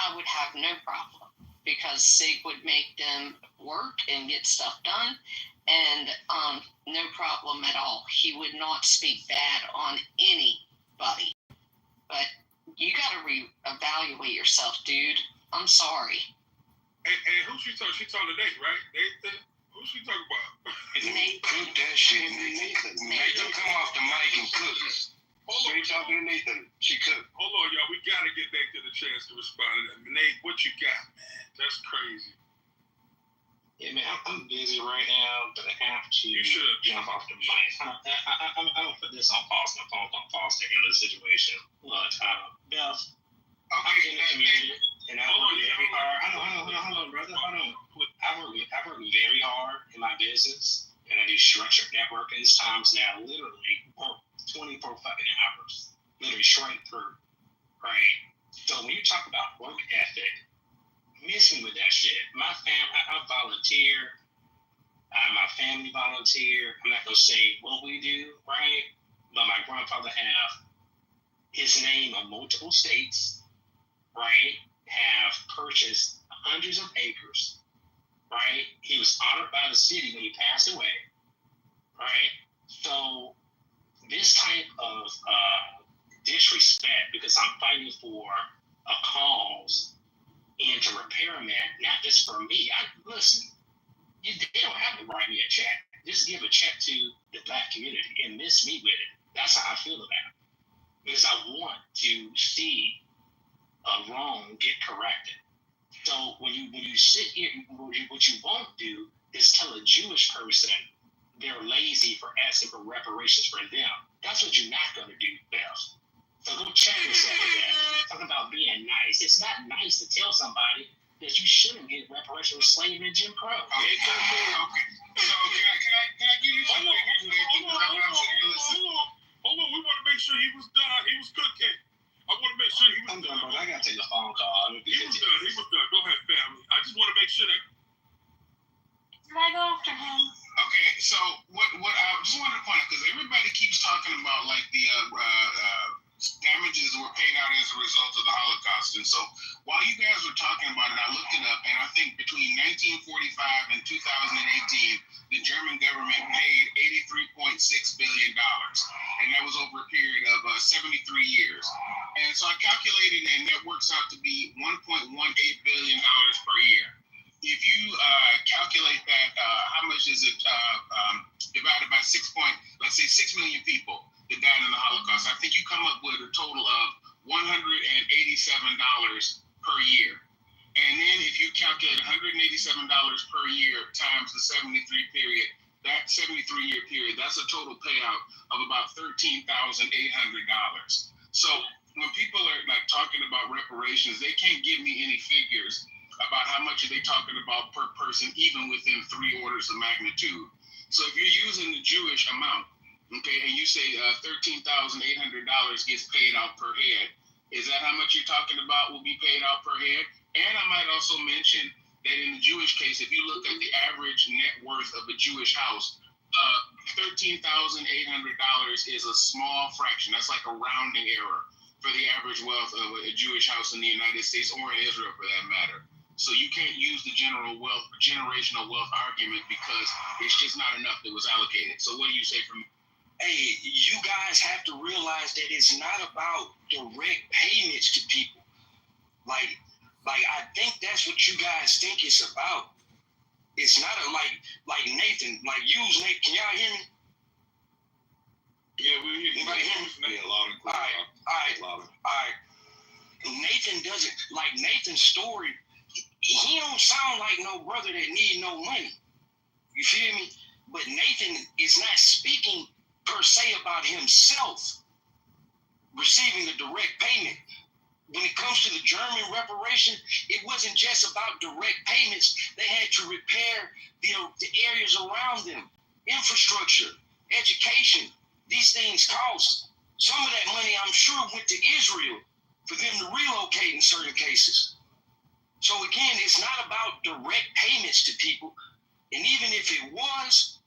I would have no problem because Sig would make them work and get stuff done, and no problem at all. He would not speak bad on anybody. But you got to reevaluate yourself, dude. I'm sorry. And who she talking? She talking to Nate, right? Nathan? Who she talking about? Nate, cook that shit, Nathan. Nathan, come off the mic and cook. Straight talking to Nathan. She cooked. Hold on, y'all. We got to get Nathan a chance to respond to that. Nate, what you got, man? That's crazy. Yeah, man, I'm busy right now, but I have to jump off the mic. I'm gonna put this on pause. My phone's on pause to handle the situation. But, Beth, I'm in the community, and I work very hard. Hold on, brother. Hold on. I work very hard in my business, and I do structured networking. Times now literally work 24 fucking hours. Literally straight through, right? So when you talk about work ethic, miss me with that shit. My family, I volunteer. My family volunteer. I'm not gonna say what we do, right? But my grandfather have his name on multiple states, right? Have purchased hundreds of acres, right? He was honored by the city when he passed away, right? So this type of disrespect because I'm fighting for a cause and to repair them that, not just for me. Listen, they don't have to write me a check. Just give a check to the Black community and miss me with it. That's how I feel about it. Because I want to see a wrong get corrected. So when you sit here, what you won't do is tell a Jewish person they're lazy for asking for reparations for them. That's what you're not going to do, Beth. So go check yourself with that. Talking about being nice. It's not nice to tell somebody that you shouldn't get reparations for slavery and Jim Crow. Okay. So can I give you some figures? Hold on. We want to make sure he was done. He was cooking. I want to make sure he was done. I got to take a phone call. He was done. Go ahead, family. I just want to make sure that. Can I go after him? Okay, so what I just wanted to point out, because everybody keeps talking about like the damages that were paid out as a result of the Holocaust. And so while you guys were talking about it, I looked it up, and I think between 1945 and 2018, the German government paid $83.6 billion. And that was over a period of 73 years. And so I calculated, and that works out to be $1.18 billion per year. If you calculate that, how much is it divided by 6 million people that died in the Holocaust, I think you come up with a total of $187 per year. And then if you calculate $187 per year times the 73 period, that 73-year period, that's a total payout of about $13,800. So when people are like talking about reparations, they can't give me any figures about how much are they talking about per person, even within 3 orders of magnitude. So if you're using the Jewish amount, okay, and you say $13,800 gets paid out per head, is that how much you're talking about will be paid out per head? And I might also mention that in the Jewish case, if you look at the average net worth of a Jewish house, $13,800 is a small fraction. That's like a rounding error for the average wealth of a Jewish house in the United States or in Israel, for that matter. So you can't use the generational wealth argument because it's just not enough that was allocated. So what do you say from? Hey, you guys have to realize that it's not about direct payments to people. Like I think that's what you guys think it's about. It's not like Nathan, use Nathan. Can y'all hear me? Yeah, we hear you. Anybody hear me? Yeah, loud and clear. All right. Nathan doesn't, like Nathan's story, he don't sound like no brother that need no money. You feel me? But Nathan is not speaking per se about himself receiving a direct payment. When it comes to the German reparation, it wasn't just about direct payments. They had to repair the areas around them, infrastructure, education. These things cost. Some of that money, I'm sure, went to Israel for them to relocate in certain cases. So again, it's not about direct payments to people. And even if it was,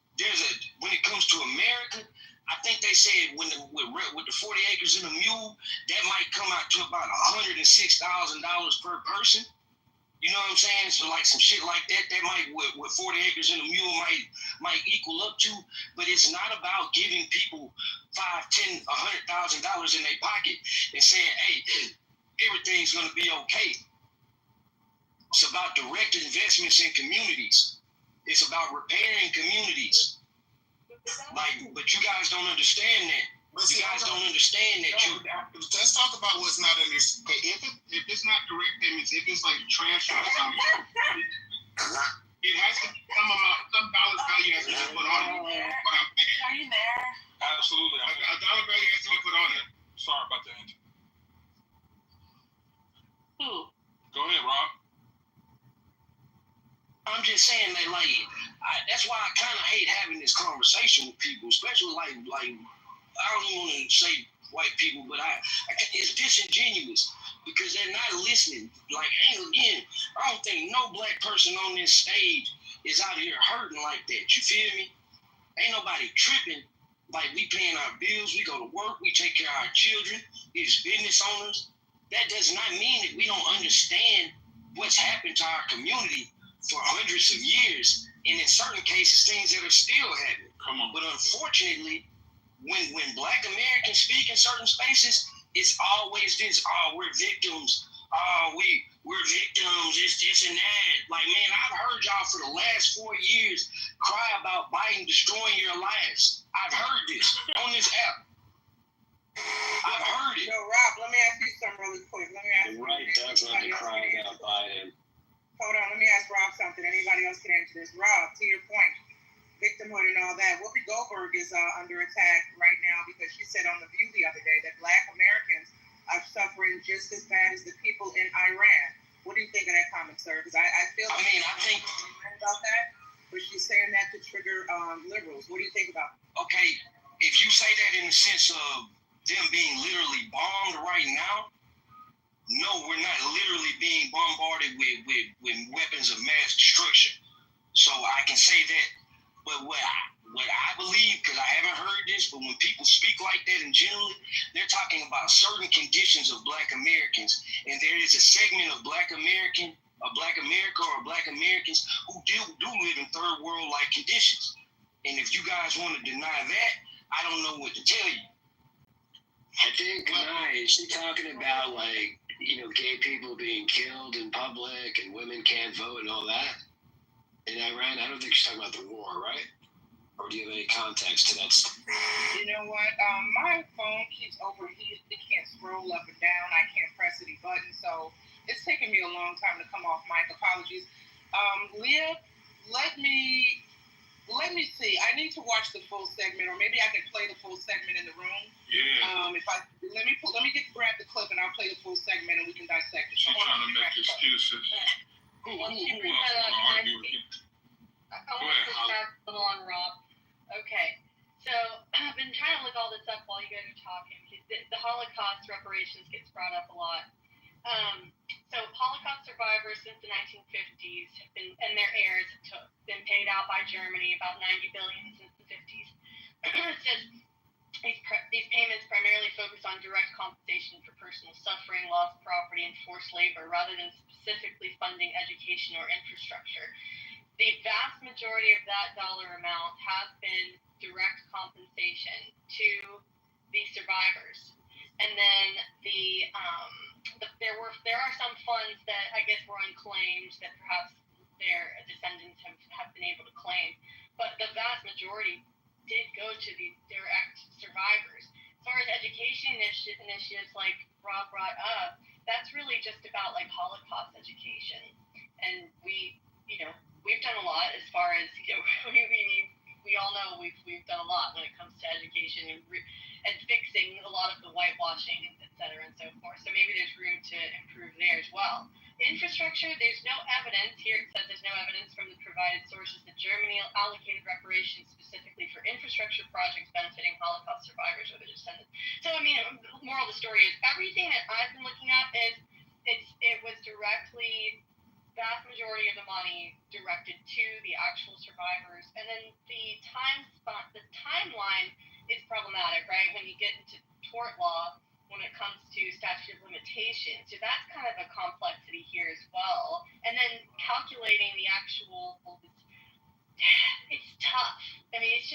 when it comes to America, I think they said with the 40 acres and a mule, that might come out to about $106,000 per person. You know what I'm saying? So like some shit like that might with 40 acres and a mule might equal up to. But it's not about giving people $5, $10, $100,000 in their pocket and saying, hey, everything's gonna be okay. It's about direct investments in communities. It's about repairing communities. But you guys don't understand that. You guys don't understand that. Let's talk about what's not understood. If it's not direct payments, if it's like transfer, it has to be some dollar value has to be put on it. Are you there? Absolutely. A dollar value has to be put on it. Sorry about that. Who? Go ahead, Rob. I'm just saying that, that's why I kind of hate having this conversation with people, especially like I don't even want to say white people, but it's disingenuous because they're not listening. Again, I don't think no black person on this stage is out here hurting like that. You feel me? Ain't nobody tripping. Like, we paying our bills, we go to work, we take care of our children, it's business owners. That does not mean that we don't understand what's happened to our community for hundreds of years, and in certain cases, things that are still happening. Come on. But unfortunately, when Black Americans speak in certain spaces, it's always this: oh, we're victims. Oh, we're victims. It's this and that. Like, man, I've heard y'all for the last 4 years cry about Biden destroying your lives. I've heard this on this app. I've heard it. Yo, Rob, let me ask you something really quick. Let me ask you. Right, definitely crying out Biden. Hold on, let me ask Rob something. Anybody else can answer this. Rob, to your point, victimhood and all that. Whoopi Goldberg is under attack right now because she said on The View the other day that Black Americans are suffering just as bad as the people in Iran. What do you think of that comment, sir? Because I feel like I think about that, but she's saying that to trigger liberals. What do you think about it? Okay, if you say that in the sense of them being literally bombed right now, no, we're not literally being bombarded with weapons of mass destruction. So I can say that. But what I believe, because I haven't heard this, but when people speak like that in general, they're talking about certain conditions of Black Americans. And there is a segment of Black America or Black Americans who do live in third world-like conditions. And if you guys want to deny that, I don't know what to tell you. I think, is she talking about, gay people being killed in public and women can't vote and all that in Iran? I don't think she's talking about the war, right? Or do you have any context to that stuff? You know what? My phone keeps overheating. It can't scroll up and down. I can't press any button. So it's taking me a long time to come off mic. Apologies. Leah, let me see. I need to watch the full segment, or maybe I can play the full segment in the room. Yeah. Let me grab the clip and I'll play the full segment and we can dissect it. She's trying to make excuses. Who else want to argue with you? I want to push back a little on Rob. Okay, so I've been trying to look all this up while you guys are talking. The Holocaust reparations gets brought up a lot. So Holocaust survivors since the 1950s have been, and their heirs have been paid out by Germany about $90 billion since the 50s. It says these payments primarily focus on direct compensation for personal suffering, lost property, and forced labor, rather than specifically funding education or infrastructure. The vast majority of that dollar amount has been direct compensation to the survivors. And then there are some funds that I guess were unclaimed that perhaps their descendants have been able to claim. But the vast majority did go to the direct survivors. As far as education initiatives like Rob brought up, that's really just about Holocaust education. And we've done a lot as far as, we all know we've done a lot when it comes to education and fixing a lot of the whitewashing, et cetera, and so forth. So maybe there's room to improve there as well. Infrastructure, there's no evidence here. It says there's no evidence from the provided sources that Germany allocated reparations specifically for infrastructure projects benefiting Holocaust survivors or their descendants. So, moral of the story is everything that I've been looking at is it was directly, vast majority of the money directed to the actual survivors, and then the timeline is problematic, right? When you get into tort law, when it comes to statute of limitations. So that's kind of a complexity here as well. And then calculating the actual, it's tough. I mean, it's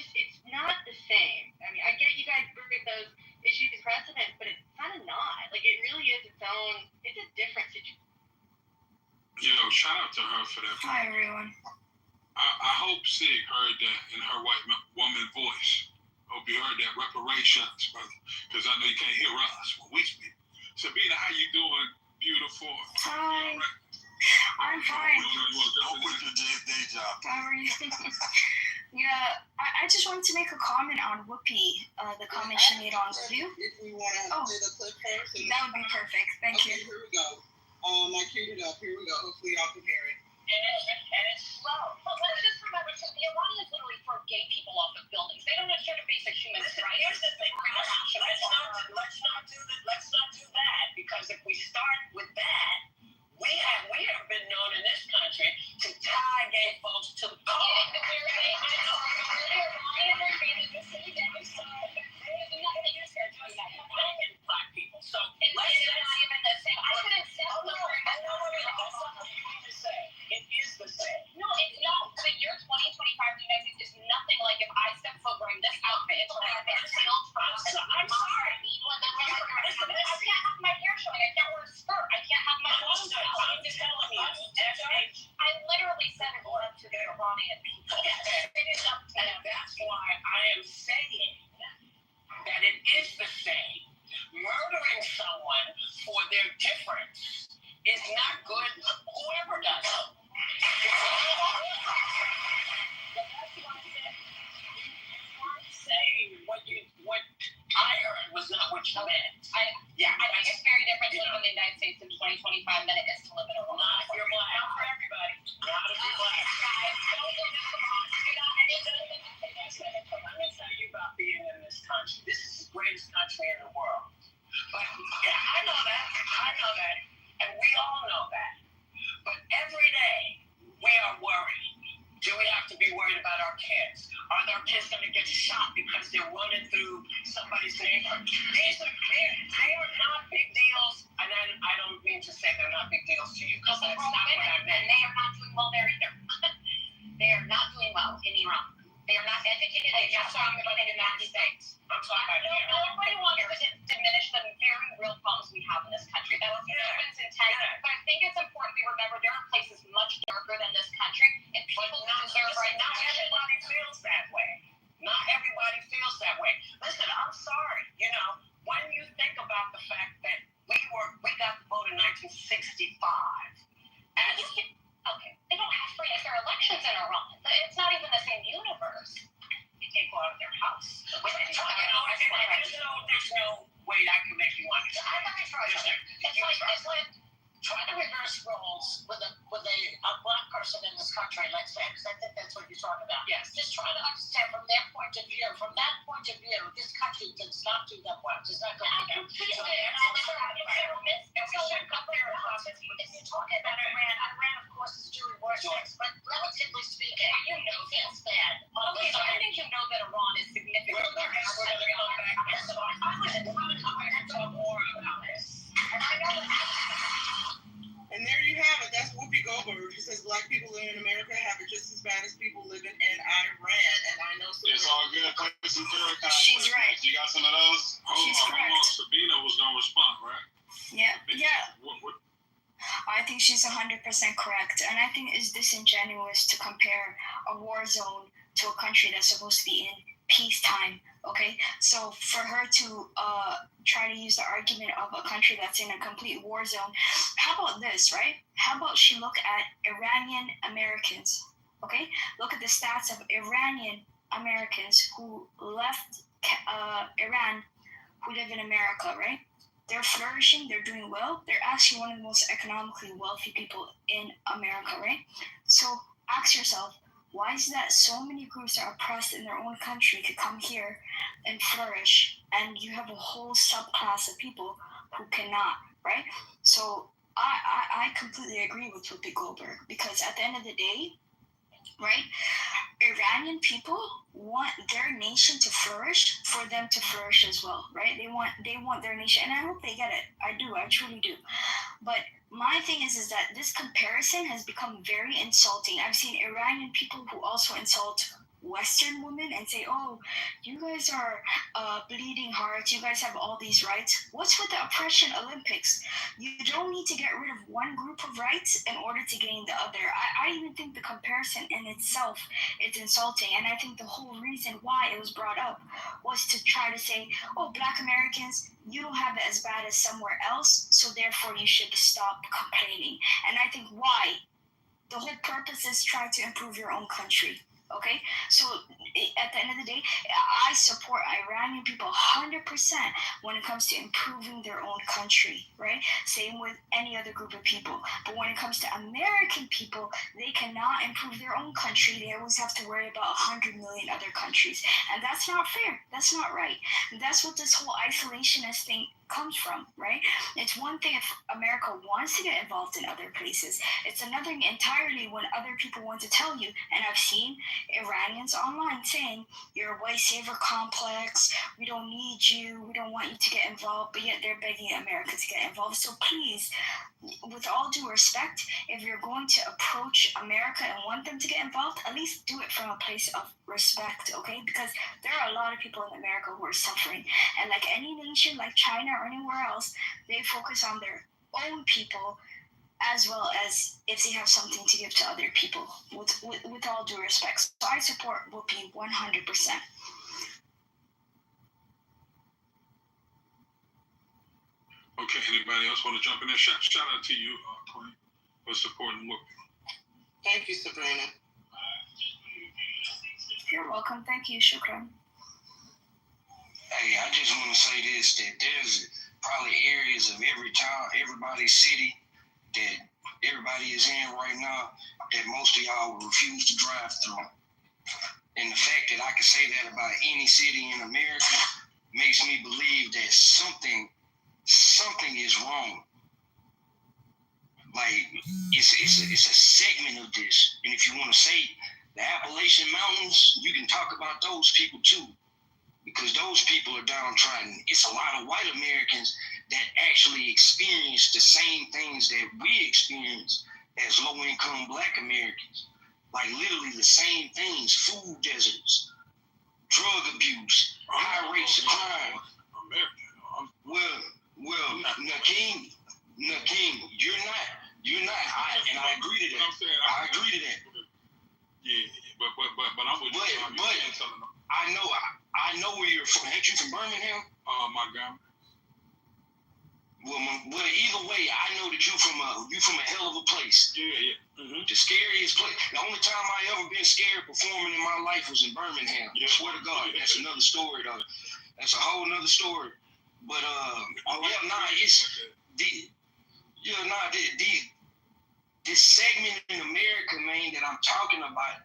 not the same. I mean, I get you guys bring those issues precedent, but it's kind of not. Like, it really is it's a different situation. Shout out to her for that. Hi, everyone. I hope Sig heard that in her white woman voice. Hope you heard that reparations, brother, because I know you can't hear us when we speak. Sabina, how you doing? Beautiful. Hi. I'm fine. Don't quit your day job. How are you? Yeah, I just wanted to make a comment on Whoopi, the comment she made on review. If we want to do the clip first. That would be perfect. Thank you. Here we go. I queued it up. Here we go. Hopefully y'all can hear it. And it's slow. But let's just remember, so the Iranians literally throw gay people off of buildings. They don't understand the basic human rights. Here's the thing. Let's not do that, because if we start with that, we have been known in this country to tie gay folks to the car. Black people. So let's not even the same. I couldn't say. It is the same. No, it's not. The year 2025 in the United States is nothing like if I step foot wearing this outfit. It's like I'm sorry. Listen, I can't have my hair showing. I can't wear a skirt. I can't have my clothes out. I'm just telling you. I literally said it up to the Iranian people. And that's why I am saying that it is the same. Murdering someone for their difference is not good. Whoever does it. What I heard was not what you meant. I think it's very different to live in the United States in 2025 than it is to live in Iran. Not if you're black. Not for everybody. Not if you're black. Let me tell you about being in this country. This is the greatest country in the world. But yeah, I know that. And we all know that. But every day, we are worried. Do we have to be worried about our kids? Are our kids going to get shot because they're running through somebody's neighborhood? They are not big deals. And I don't mean to say they're not big deals to you, because that's not what I meant. And they are not doing well there either. They are not doing well in Iran. They are not educated. They are not talking about the United States. I'm talking about nobody wants to diminish the very real problems we have in this country. That was humans intent. But I think it's important we remember there are places much darker than this country, and people deserve right now. Not everybody feels that way. Not everybody feels that way. Listen, I'm sorry. When you think about the fact that we got the vote in 1965, and okay, they don't have free and fair elections in Iran. It's not even the same universe. you can't go out of their house. There's no way I can make you understand. It's like trying to reverse roles with a black person in this country, let's say, because I think that's what you're talking about. Yes. Just trying to understand from their point of view. From that point of view, this country does not do that well. Does not go down. If you're talking about Iran, of course, is doing worse, but relatively speaking, feels bad. Okay, so I think you know that Iran is significantly I want to talk more about this. And I know that. And there you have it. That's Whoopi Goldberg. She says black people living in America have it just as bad as people living in Iran. And I know some. It's all good. She's right. You got some of those? She's correct. Sabina was going to respond, right? Yeah. What? I think she's 100% correct. And I think it's disingenuous to compare a war zone to a country that's supposed to be in peacetime. Okay, so for her to try to use the argument of a country that's in a complete war zone, how about this, right? How about she look at Iranian Americans, okay? Look at the stats of Iranian Americans who left Iran, who live in America, right? They're flourishing, they're doing well. They're actually one of the most economically wealthy people in America, right? So ask yourself, why is it that so many groups that are oppressed in their own country could come here and flourish, and you have a whole subclass of people who cannot, right? So I completely agree with Whoopi Goldberg, because at the end of the day, right, Iranian people want their nation to flourish for them to flourish as well, right? They want their nation, and I hope they get it. I do, I truly do. But my thing is that this comparison has become very insulting. I've seen Iranian people who also insult Western women and say, "Oh, you guys are bleeding hearts. You guys have all these rights." What's with the oppression Olympics? You don't need to get rid of one group of rights in order to gain the other. I even think the comparison in itself is insulting, and I think the whole reason why it was brought up was to try to say, "Oh, Black Americans, you don't have it as bad as somewhere else, so therefore you should stop complaining." And I think why the whole purpose is try to improve your own country. Okay, so at the end of the day, I support Iranian people 100% when it comes to improving their own country, right? Same with any other group of people. But when it comes to American people, they cannot improve their own country. They always have to worry about 100 million other countries. And that's not fair. That's not right. And that's what this whole isolationist thing comes from, right? It's one thing if America wants to get involved in other places. It's another thing entirely when other people want to tell you, and I've seen Iranians online saying, "You're a white savior complex, we don't need you, we don't want you to get involved," but yet they're begging America to get involved. So please, with all due respect, if you're going to approach America and want them to get involved, at least do it from a place of respect, okay? Because there are a lot of people in America who are suffering. And like any nation, like China or anywhere else, they focus on their own people as well as if they have something to give to other people, with all due respect. So I support Whoopi 100%. Okay, anybody else want to jump in there? Shout out to you, Queen, for supporting Whoopi. Thank you, Sabrina. You're welcome. Thank you, Shukran. Hey, I just want to say this, that there's probably areas of every town, everybody's city that everybody is in right now that most of y'all will refuse to drive through. And the fact that I can say that about any city in America makes me believe that something is wrong. Like, it's a segment of this. And if you want to say the Appalachian Mountains, you can talk about those people too, because those people are downtrodden. It's a lot of white Americans that actually experience the same things that we experience as low-income Black Americans. Like literally the same things: food deserts, drug abuse, high rates of crime. Well, Nakeem, you're not. And I agree to that. I agree to that. Yeah, but I'm with you. But I know where you're from. Ain't you from Birmingham? Montgomery. Well, either way, I know that you from a hell of a place. Yeah. Mm-hmm. The scariest place. The only time I ever been scared performing in my life was in Birmingham. Yeah. I swear to God, that's another story though. That's a whole nother story. But this segment in America, man, that I'm talking about,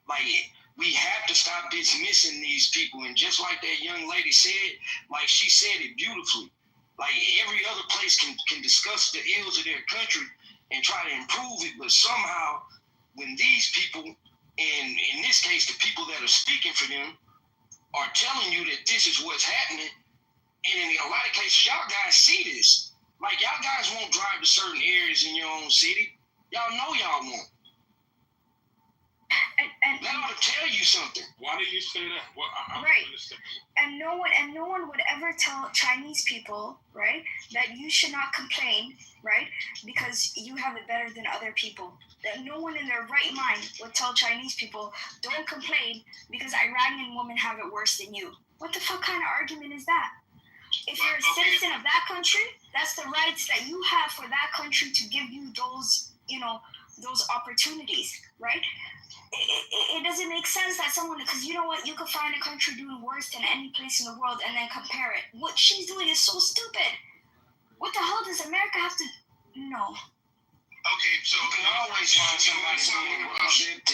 like, we have to stop dismissing these people. And just like that young lady said, like she said it beautifully. Like every other place can discuss the ills of their country and try to improve it, but somehow when these people, and in this case the people that are speaking for them, are telling you that this is what's happening, and in a lot of cases y'all guys see this. Like y'all guys won't drive to certain areas in your own city. Y'all know y'all won't. And that ought to tell you something. Why do you say that? Well, I'm right. And no one would ever tell Chinese people, right, that you should not complain, right, because you have it better than other people. That no one in their right mind would tell Chinese people, don't complain because Iranian women have it worse than you. What the fuck kind of argument is that? If you're a citizen of that country, that's the rights that you have for that country to give you those, those opportunities, right? It doesn't make sense that someone, because you know what, you could find a country doing worse than any place in the world and then compare it. What she's doing is so stupid. What the hell does America have to? No. Okay, so you can always find somebody doing what if you're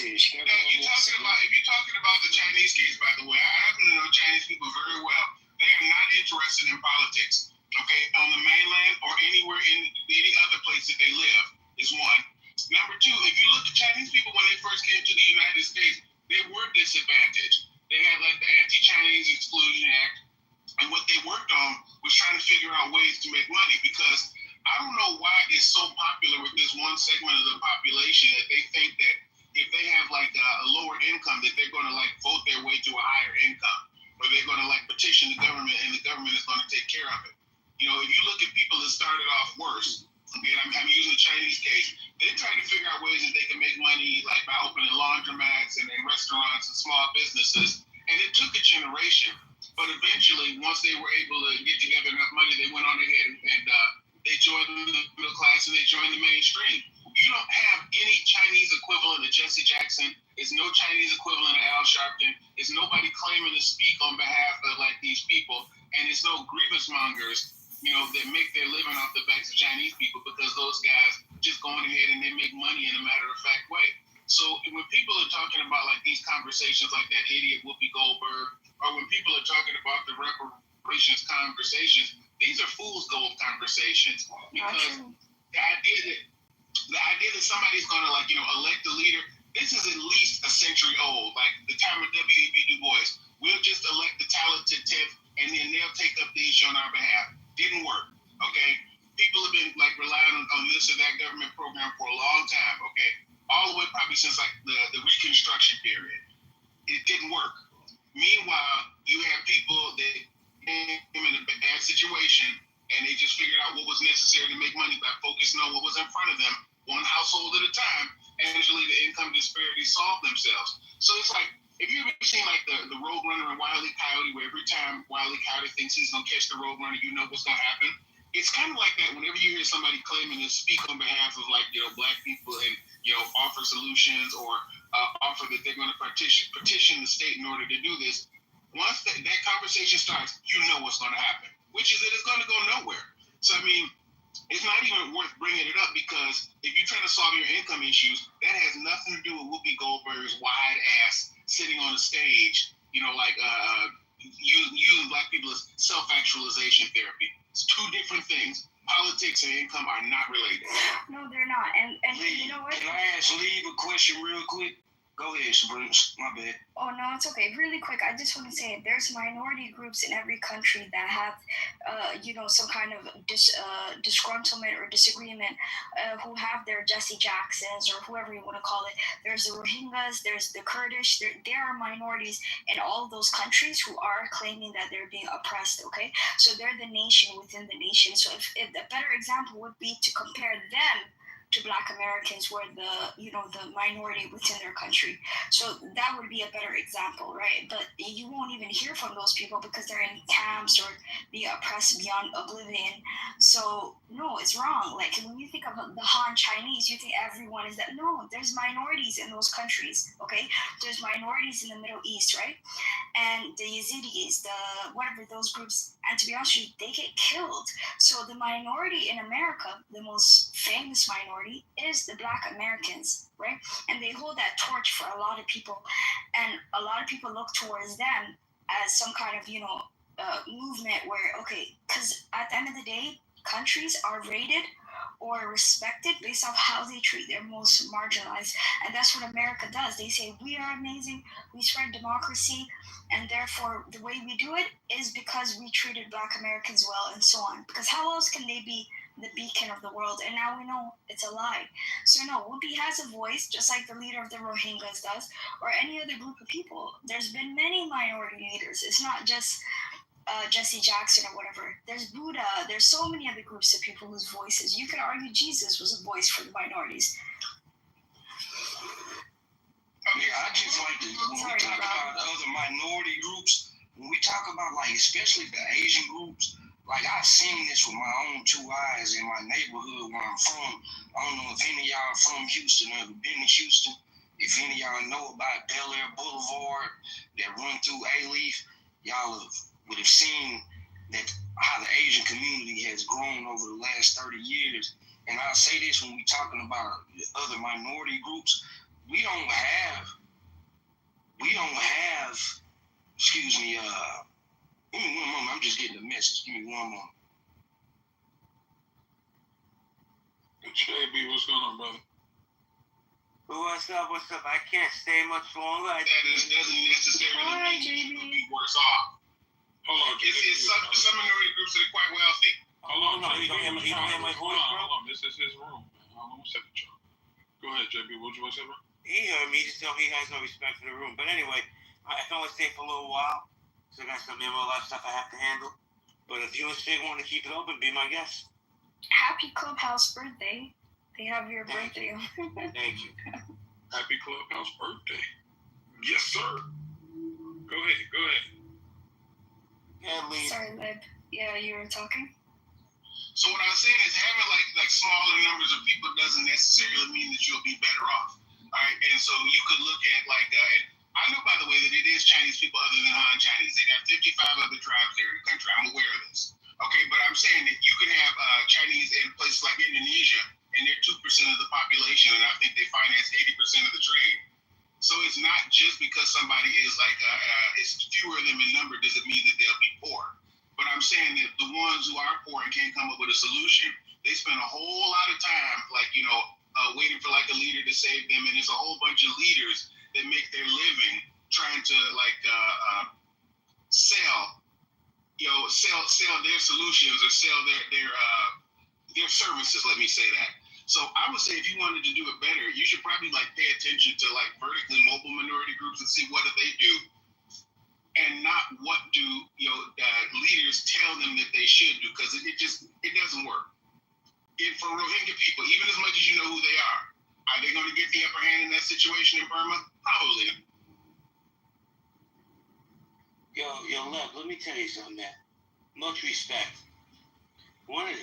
talking about the Chinese case, by the way, I happen to know Chinese people very well. They are not interested in politics. Okay, on the mainland or anywhere in any other place that they live is one. Number two, if you look at Chinese people when they first came to the United States, they were disadvantaged. They had like the Anti-Chinese Exclusion Act, and what they worked on was trying to figure out ways to make money, because I don't know why it's so popular with this one segment of the population that they think that if they have like a lower income, that they're going to like vote their way to a higher income, or they're going to like petition the government and the government is going to take care of it. You know, if you look at people that started off worse, okay, I'm using the Chinese case, they tried to figure out ways that they can make money, like by opening laundromats and restaurants and small businesses, and it took a generation. But eventually, once they were able to get together enough money, they went on ahead and they joined the middle class and they joined the mainstream. You don't have any Chinese equivalent of Jesse Jackson. There's no Chinese equivalent of Al Sharpton. There's nobody claiming to speak on behalf of like these people, and it's no grievous mongers, you know, that make their living off the backs of Chinese people, because those guys just go on ahead and they make money in a matter-of-fact way. So when people are talking about like these conversations, like that idiot Whoopi Goldberg, or when people are talking about the reparations conversations, these are fool's gold conversations, because the idea that somebody's going to like, you know, elect a leader, this is at least a century old. Like the time of W.E.B. Du Bois, we'll just elect the talented 10th and then they'll take up the issue on our behalf. Didn't work, okay? People have been like relying on this or that government program for a long time, okay? All the way probably since like the Reconstruction period. It didn't work. Meanwhile, you have people that came in a bad situation and they just figured out what was necessary to make money by focusing on what was in front of them, one household at a time, and eventually the income disparities solved themselves. So it's like, if you've ever seen like the Roadrunner and Wile E. Coyote, where every time Wile E. Coyote thinks he's gonna catch the Roadrunner, you know what's gonna happen. It's kind of like that whenever you hear somebody claiming to speak on behalf of like, you know, black people and, you know, offer solutions or offer that they're going to petition the state in order to do this. Once that conversation starts, you know what's going to happen, which is that it's going to go nowhere. So I mean, it's not even worth bringing it up, because if you're trying to solve your income issues, that has nothing to do with Whoopi Goldberg's wide ass sitting on a stage, you know, like using black people as self-actualization therapy. It's two different things. Politics and income are not related. No, they're not. And Lee, you know what? Can I ask Lee a question real quick? Go ahead, Sabrina. My bad. Oh, no, it's okay. Really quick, I just want to say there's minority groups in every country that have, you know, some kind of disgruntlement or disagreement, who have their Jesse Jacksons or whoever you want to call it. There's the Rohingyas, there's the Kurdish. There are minorities in all of those countries who are claiming that they're being oppressed, okay? So they're the nation within the nation. So if a better example would be to compare them to Black Americans, were the minority within their country. So that would be a better example, right? But you won't even hear from those people because they're in camps or being oppressed beyond oblivion. So no, it's wrong. Like when you think of the Han Chinese, you think everyone is that. No, there's minorities in those countries, okay? There's minorities in the Middle East, right? And the Yazidis, whatever those groups, and to be honest with you, they get killed. So the minority in America, the most famous minority, is the Black Americans, right? And they hold that torch for a lot of people, and a lot of people look towards them as some kind of, movement where, okay, because at the end of the day, countries are rated or respected based off how they treat their most marginalized. And that's what America does. They say, we are amazing, we spread democracy, and therefore the way we do it is because we treated Black Americans well, and so on. Because how else can they be the beacon of the world? And now we know it's a lie. So no, Whoopi has a voice, just like the leader of the Rohingyas does, or any other group of people. There's been many minority leaders. It's not just Jesse Jackson or whatever. There's Buddha. There's so many other groups of people whose voices. You could argue Jesus was a voice for the minorities. Yeah, I just like to, when we talk about other minority groups, when we talk about, like, especially the Asian groups, like, I've seen this with my own two eyes in my neighborhood where I'm from. I don't know if any of y'all are from Houston or ever been to Houston. If any of y'all know about Bel Air Boulevard that run through A-Leaf, y'all would have seen that how the Asian community has grown over the last 30 years. And I'll say this when we're talking about other minority groups, we don't have, excuse me, give me one moment, I'm just getting a message. Give me one moment. JB, what's going on, brother? What's up? I can't stay much longer. That doesn't necessarily mean you'll be worse off. Hold on, It's some minority groups that are quite wealthy. Hold on, You don't hear my voice, bro? Hold on, this is his room, man. Hold on a second, Joe. Go ahead, JB. What you want to say, bro? He heard me. He just told me he has no respect for the room. But anyway, I can only stay for a little while. So I got some MLF stuff I have to handle. But if you and Sig want to keep it open, be my guest. Happy Clubhouse birthday. They have your birthday. Thank you. Happy Clubhouse birthday. Yes, sir. Go ahead. Yeah, Lee. Sorry, Lib. Yeah, you were talking? So what I was saying is having like smaller numbers of people doesn't necessarily mean that you'll be better off. All right, and so you could look at and I know, by the way, that it is Chinese people other than Han Chinese. They got 55 other tribes there in the country. I'm aware of this. Okay, but I'm saying that you can have Chinese in places like Indonesia, and they're 2% of the population, and I think they finance 80% of the trade. So it's not just because somebody is it's fewer of them in number doesn't mean that they'll be poor. But I'm saying that the ones who are poor and can't come up with a solution, they spend a whole lot of time, waiting for a leader to save them. And there's a whole bunch of leaders that make their living trying to sell their solutions or sell their services. Let me say that. So I would say if you wanted to do it better, you should probably pay attention to vertically mobile minority groups and see what do they do, and not what do leaders tell them that they should do, because it doesn't work. For Rohingya people, even as much as you know who they are they going to get the upper hand in that situation in Burma? Probably not. Yo, Lev, let me tell you something, man. Much respect.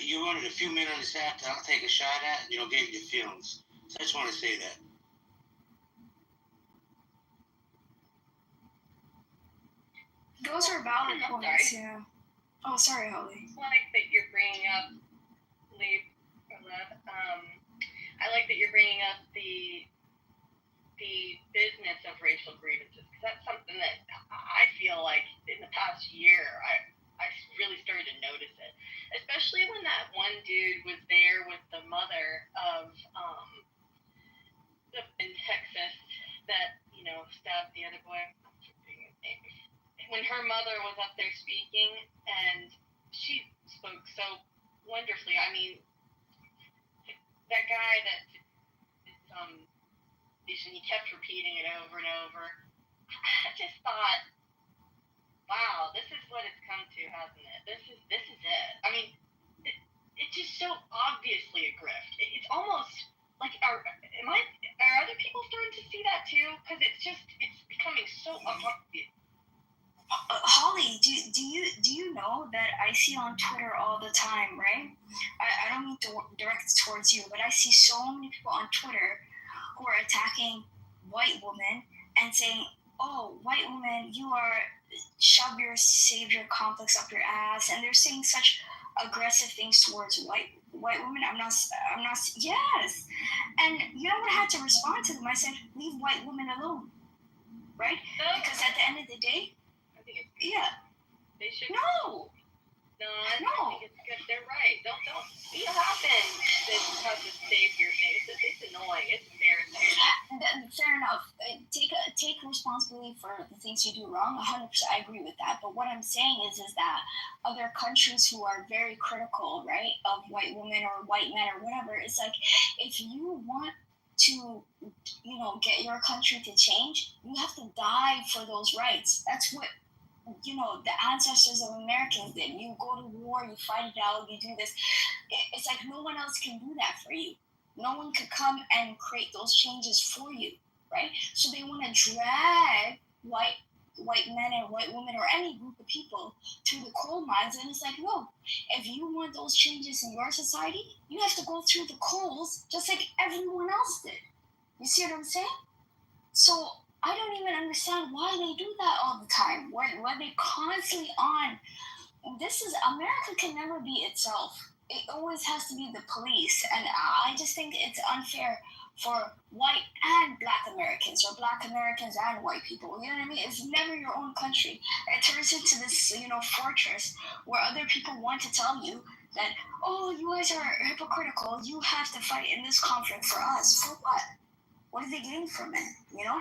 You're one of the few men on this app that I'll take a shot at, and you don't get your feelings. So I just want to say that. Those are valid points, yeah. Oh, sorry, Holly. I like that you're bringing up, I like that you're bringing up the business of racial grievances, because that's something that I feel like in the past year I really started to notice it, especially when that one dude was there with the mother of in Texas that stabbed the other boy. When her mother was up there speaking, and she spoke so wonderfully. I mean, that guy that he kept repeating it over and over. I just thought, wow, this is what it's come to, hasn't it? This is it. I mean, it's just so obviously a grift. It's almost like are other people starting to see that too? Because it's becoming so obvious. Holly, do you know that I see on Twitter all the time, right? I don't mean to direct it towards you, but I see so many people on Twitter who are attacking white women and saying, "Oh, white woman, you are shove your savior complex up your ass," and they're saying such aggressive things towards white women. I'm not. Yes, and you know what? I had to respond to them. I said, "Leave white women alone," right? Because at the end of the day. Yeah. They should. No. I think it's good. They're right. Don't be happen. This has to save your thing. It's annoying. It's embarrassing. Fair enough. Take responsibility for the things you do wrong. 100%, I agree with that. But what I'm saying is that other countries who are very critical, right, of white women or white men or whatever, it's like if you want to, get your country to change, you have to die for those rights. That's what. The ancestors of Americans did. You go to war, you fight it out, you do this. It's like no one else can do that for you. No one could come and create those changes for you, right? So they want to drag white men and white women or any group of people through the coal mines, and it's like, no, if you want those changes in your society, you have to go through the coals just like everyone else did. You see what I'm saying? So I don't even understand why they do that all the time. Why they constantly on. This is America can never be itself. It always has to be the police, and I just think it's unfair for white and black Americans, or black Americans and white people. You know what I mean? It's never your own country. It turns into this, fortress where other people want to tell you that, oh, you guys are hypocritical. You have to fight in this conflict for us. For what? What are they getting from it? You know,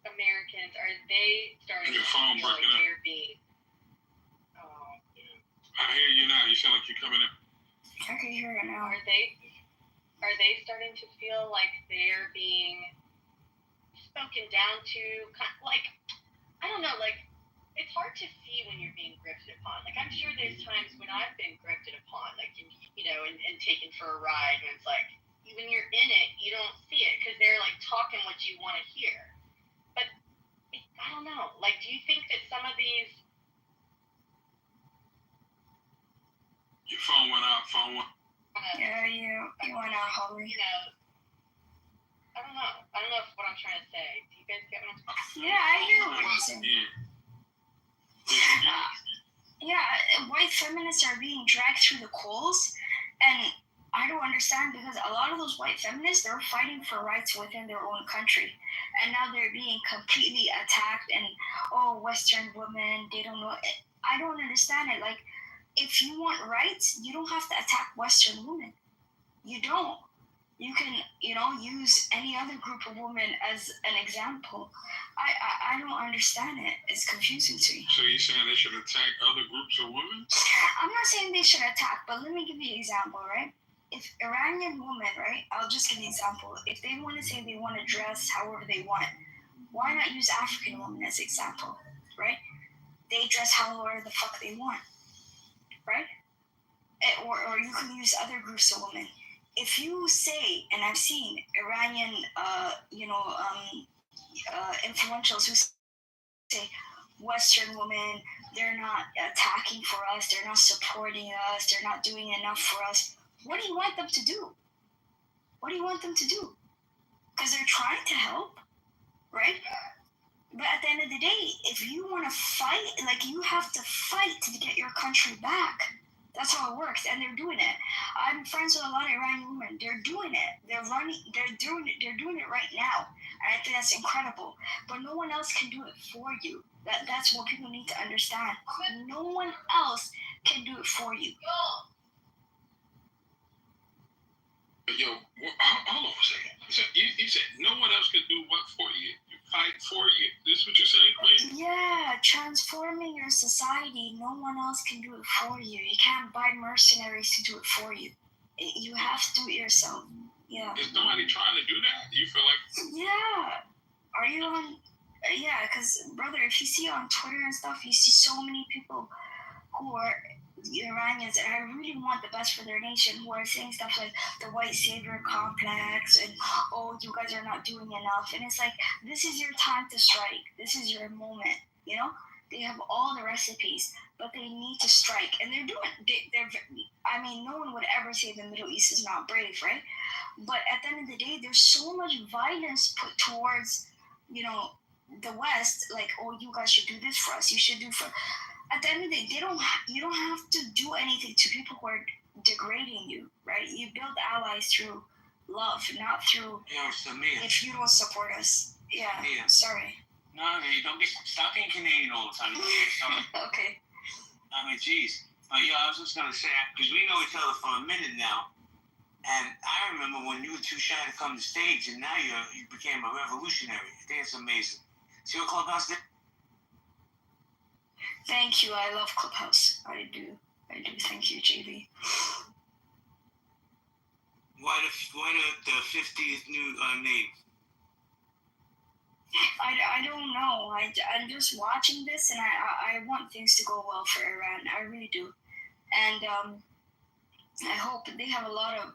Americans, are they starting Your to phone feel like breaking up. they're being? I hear you now. You sound like you're coming in. I can hear it now. Are they starting to feel like they're being spoken down to? Like, I don't know. Like, it's hard to see when you're being grifted upon. Like, I'm sure there's times when I've been grifted upon, like, you know, and taken for a ride, and it's like, when you're in it, you don't see it because they're like talking what you want to hear. But I don't know. Like, do you think that some of these? Your phone went out. Yeah, you went out, Holly. You know, I don't know. I don't know what I'm trying to say. Do you guys get what I'm saying? Yeah, I hear what you're saying. Yeah, white feminists are being dragged through the coals, and I don't understand because a lot of those white feminists, they're fighting for rights within their own country, and now they're being completely attacked. And Western women, they don't know. I don't understand it. Like, if you want rights, you don't have to attack Western women. You don't. You can, use any other group of women as an example. I don't understand it. It's confusing to me. So you're saying they should attack other groups of women? I'm not saying they should attack, but let me give you an example, right? If Iranian women, right, I'll just give you an example. If they want to say they want to dress however they want, why not use African women as an example, right? They dress however the fuck they want, right? Or you can use other groups of women. If you say, and I've seen Iranian, influentials who say Western women, they're not attacking for us, they're not supporting us, they're not doing enough for us. What do you want them to do? What do you want them to do? Because they're trying to help, right? But at the end of the day, if you want to fight, like, you have to fight to get your country back. That's how it works, and they're doing it. I'm friends with a lot of Iranian women. They're doing it. They're doing it right now. And I think that's incredible. But no one else can do it for you. That's what people need to understand. No one else can do it for you. Yo, hold on a second. So you said no one else can do what for you? You fight for you? This is what you're saying, Queen? Yeah, transforming your society, no one else can do it for you. You can't buy mercenaries to do it for you. You have to do it yourself. Yeah. Is somebody trying to do that? You feel like? Yeah. Are you on? Yeah, because, brother, if you see on Twitter and stuff, you see so many people who are Iranians, and I really want the best for their nation, who are saying stuff like the white savior complex and, you guys are not doing enough. And it's like, this is your time to strike. This is your moment, They have all the recipes, but they need to strike. And they're doing it. No one would ever say the Middle East is not brave, right? But at the end of the day, there's so much violence put towards, the West, like, you guys should do this for us. You should do for... At the end of the day, you don't have to do anything to people who are degrading you, right? You build allies through love, not through... if you don't support us. Yeah, sorry. No, stop being Canadian all the time. Okay. Geez. I was just going to say, because we know each other for a minute now, and I remember when you were too shy to come to stage, and now you became a revolutionary. I think it's amazing. See what Clubhouse did? Thank you. I love Clubhouse. I do. Thank you, JB. Why the 50th new name? I don't know. I'm just watching this, and I want things to go well for Iran. I really do. And I hope they have a lot of,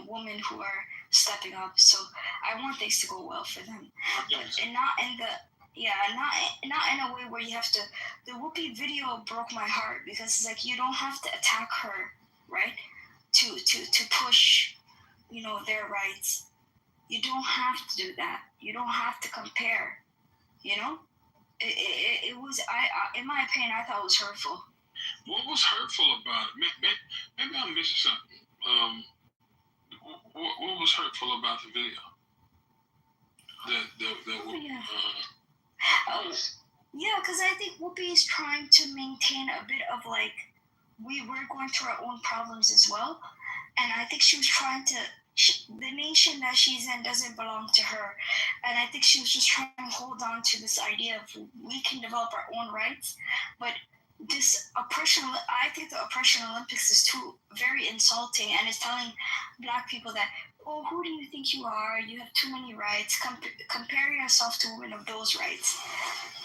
women who are stepping up. So I want things to go well for them. And not in the... Yeah, not in a way where you have to... The Whoopi video broke my heart because it's like, you don't have to attack her, right? To push, their rights. You don't have to do that. You don't have to compare, It was, in my opinion, I thought it was hurtful. What was hurtful about it? Maybe I'm missing something. What was hurtful about the video? Yeah, because I think Whoopi is trying to maintain a bit of like, we're going through our own problems as well, and I think she was trying to. The nation that she's in doesn't belong to her, and I think she was just trying to hold on to this idea of we can develop our own rights, but this oppression. I think the oppression Olympics is too very insulting, and it's telling Black people that, oh, who do you think you are? You have too many rights. Compare yourself to women of those rights.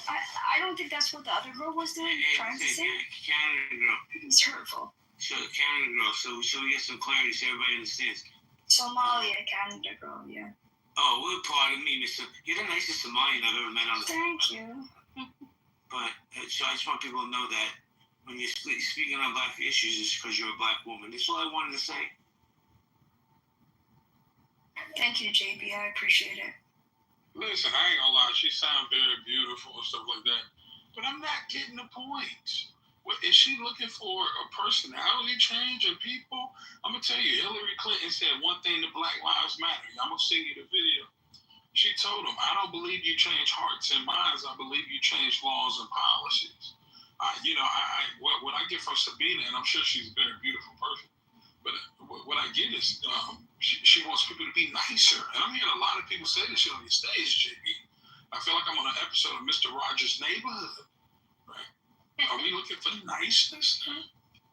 I don't think that's what the other girl was doing, trying to say. Canada girl. It's hurtful. So Canada girl. So we get some clarity so everybody understands. Somalia, Canada girl, yeah. Oh, well, pardon me, Mister. You're the nicest Somalian I've ever met on the. Thank you. But so I just want people to know that when you're speaking on Black issues, it's because you're a Black woman. That's all I wanted to say. Thank you, JB. I appreciate it. Listen, I ain't gonna lie. She sounds very beautiful and stuff like that. But I'm not getting the point. What, is she looking for a personality change in people? I'm gonna tell you, Hillary Clinton said one thing to Black Lives Matter. I'm gonna send you the video. She told him, I don't believe you change hearts and minds. I believe you change laws and policies. What I get from Sabina, and I'm sure she's a very beautiful person, but what I get is she wants people to be nicer. And I'm hearing a lot of people say this shit on your stage, JB. I feel like I'm on an episode of Mr. Rogers' Neighborhood. Right? Are we looking for niceness?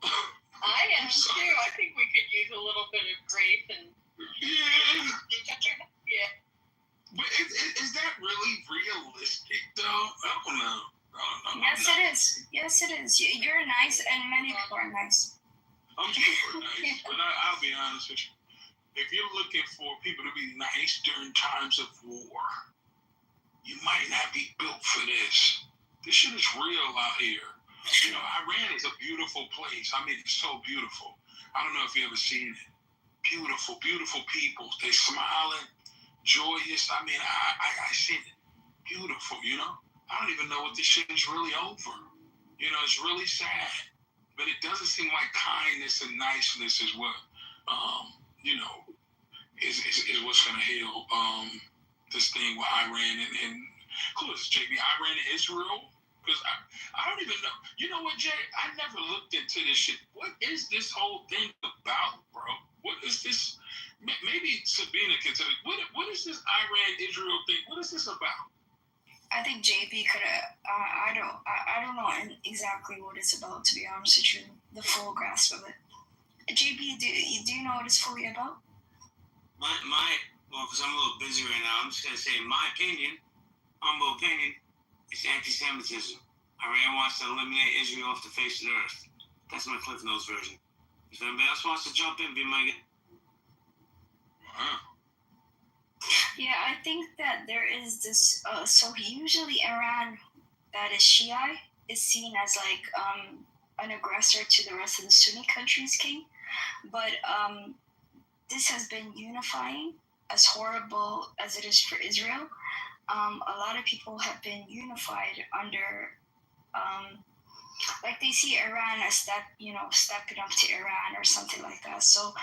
I am too. I think we could use a little bit of grace and. Yeah. But is that really realistic, though? I don't know. Yes, it is. Yes, it is. You're nice, and many people are nice. I'm super nice, but I'll be honest with you. If you're looking for people to be nice during times of war, you might not be built for this. This shit is real out here. You know, Iran is a beautiful place. I mean, it's so beautiful. I don't know if you ever seen it. Beautiful, beautiful people. They smiling, joyous. I mean, I seen it. Beautiful, you know? I don't even know what this shit is really over. You know, it's really sad. But it doesn't seem like kindness and niceness is what, is what's going to heal this thing with Iran and who is it, JB? Iran and Israel? Because I don't even know. You know what, Jay? I never looked into this shit. What is this whole thing about, bro? What is this? Maybe Sabina can tell me. What is this Iran-Israel thing? What is this about? I think JB could have. I don't know exactly what it's about, to be honest with you. The full grasp of it. JB, do you know what it's fully about? Well, because I'm a little busy right now, I'm just gonna say, in my opinion, humble opinion, it's anti-Semitism. Iran wants to eliminate Israel off the face of the earth. That's my Cliff Notes version. If anybody else wants to jump in, be my guest. Wow. Yeah, I think that there is this. So usually Iran, that is Shia, is seen as like an aggressor to the rest of the Sunni countries, King. But this has been unifying, as horrible as it is for Israel. A lot of people have been unified under, like they see Iran as stepping up to Iran or something like that. So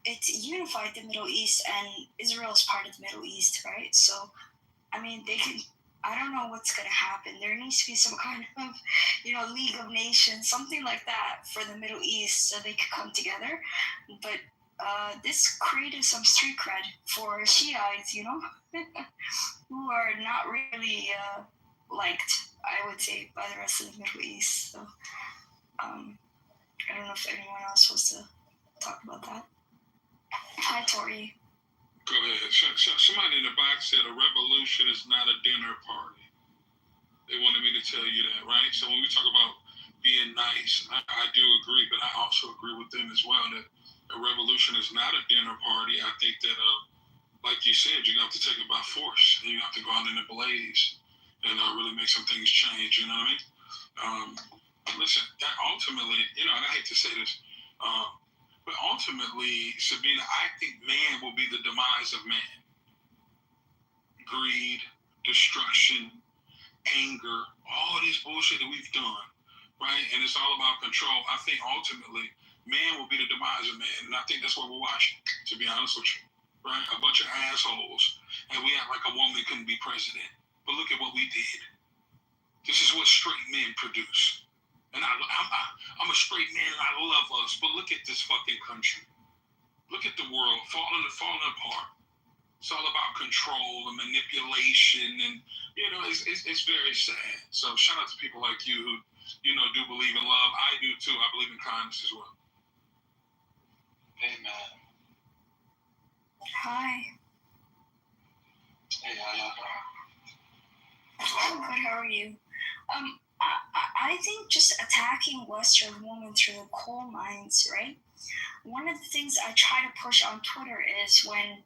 it's unified the Middle East, and Israel is part of the Middle East, right? So, I mean, they can. I don't know what's going to happen. There needs to be some kind of, League of Nations, something like that for the Middle East so they could come together. But this created some street cred for Shiites, who are not really liked, I would say, by the rest of the Middle East. So I don't know if anyone else wants to talk about that. Hi, Tori. Go ahead. Somebody in the box said a revolution is not a dinner party. They wanted me to tell you that, right? So when we talk about being nice, I do agree, but I also agree with them as well that a revolution is not a dinner party. I think that, like you said, you have to take it by force, and you have to go out in a blaze and really make some things change. You know what I mean? Listen, that ultimately, and I hate to say this, but ultimately, Sabina, I think man will be the demise of man. Greed, destruction, anger, all this bullshit that we've done, right? And it's all about control. I think ultimately, man will be the demise of man. And I think that's what we're watching, to be honest with you, right? A bunch of assholes. And we act like a woman couldn't be president. But look at what we did. This is what straight men produce. And I'm a straight man and I love us, but look at this fucking country. falling apart. It's all about control and manipulation, and it's very sad. So shout out to people like you who do believe in love. I do too. I believe in kindness as well. Amen. Hi. Hey, how y'all I'm good. How are you? I think just attacking Western women through the coal mines, right? One of the things I try to push on Twitter is when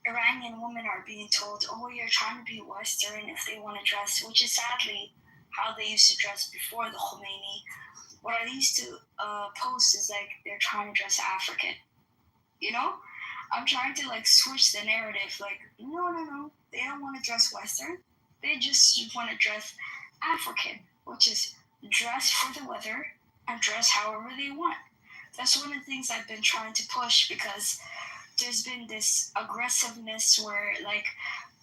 Iranian women are being told, "Oh, you're trying to be Western if they want to dress," which is sadly how they used to dress before the Khomeini. What I used to post is like they're trying to dress African. I'm trying to like switch the narrative. Like, no, they don't want to dress Western. They just want to dress African, which is dress for the weather and dress however they want. That's one of the things I've been trying to push, because there's been this aggressiveness where, like,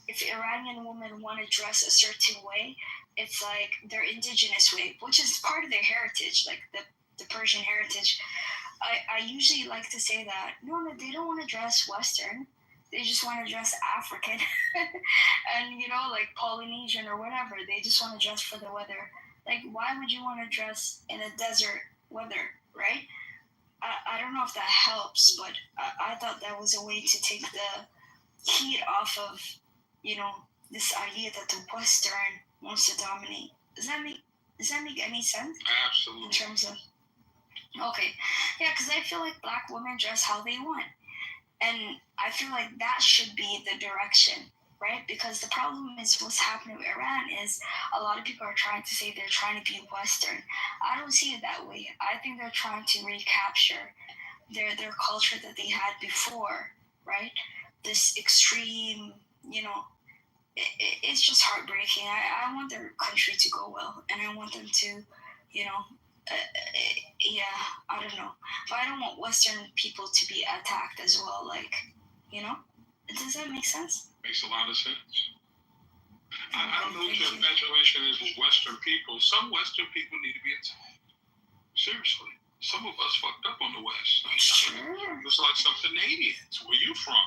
if Iranian women want to dress a certain way, it's like their indigenous way, which is part of their heritage, like the Persian heritage. I usually like to say that, no, they don't want to dress Western. They just want to dress African and, like Polynesian or whatever. They just want to dress for the weather. Like, why would you want to dress in a desert weather, right? I don't know if that helps, but I thought that was a way to take the heat off of, this idea that the Western wants to dominate. Does that make any sense? Absolutely. In terms of, okay, yeah, because I feel like Black women dress how they want, and I feel like that should be the direction, right? Because the problem is what's happening with Iran is a lot of people are trying to say they're trying to be Western. I don't see it that way. I think they're trying to recapture their culture that they had before, right? This extreme, it's just heartbreaking. I want their country to go well, and I want them to, I don't know. But I don't want Western people to be attacked as well. Like, does that make sense? Makes a lot of sense. I don't know what your infatuation is with Western people. Some Western people need to be attacked. Seriously. Some of us fucked up on the West. Sure. It's like some Canadians. Where you from?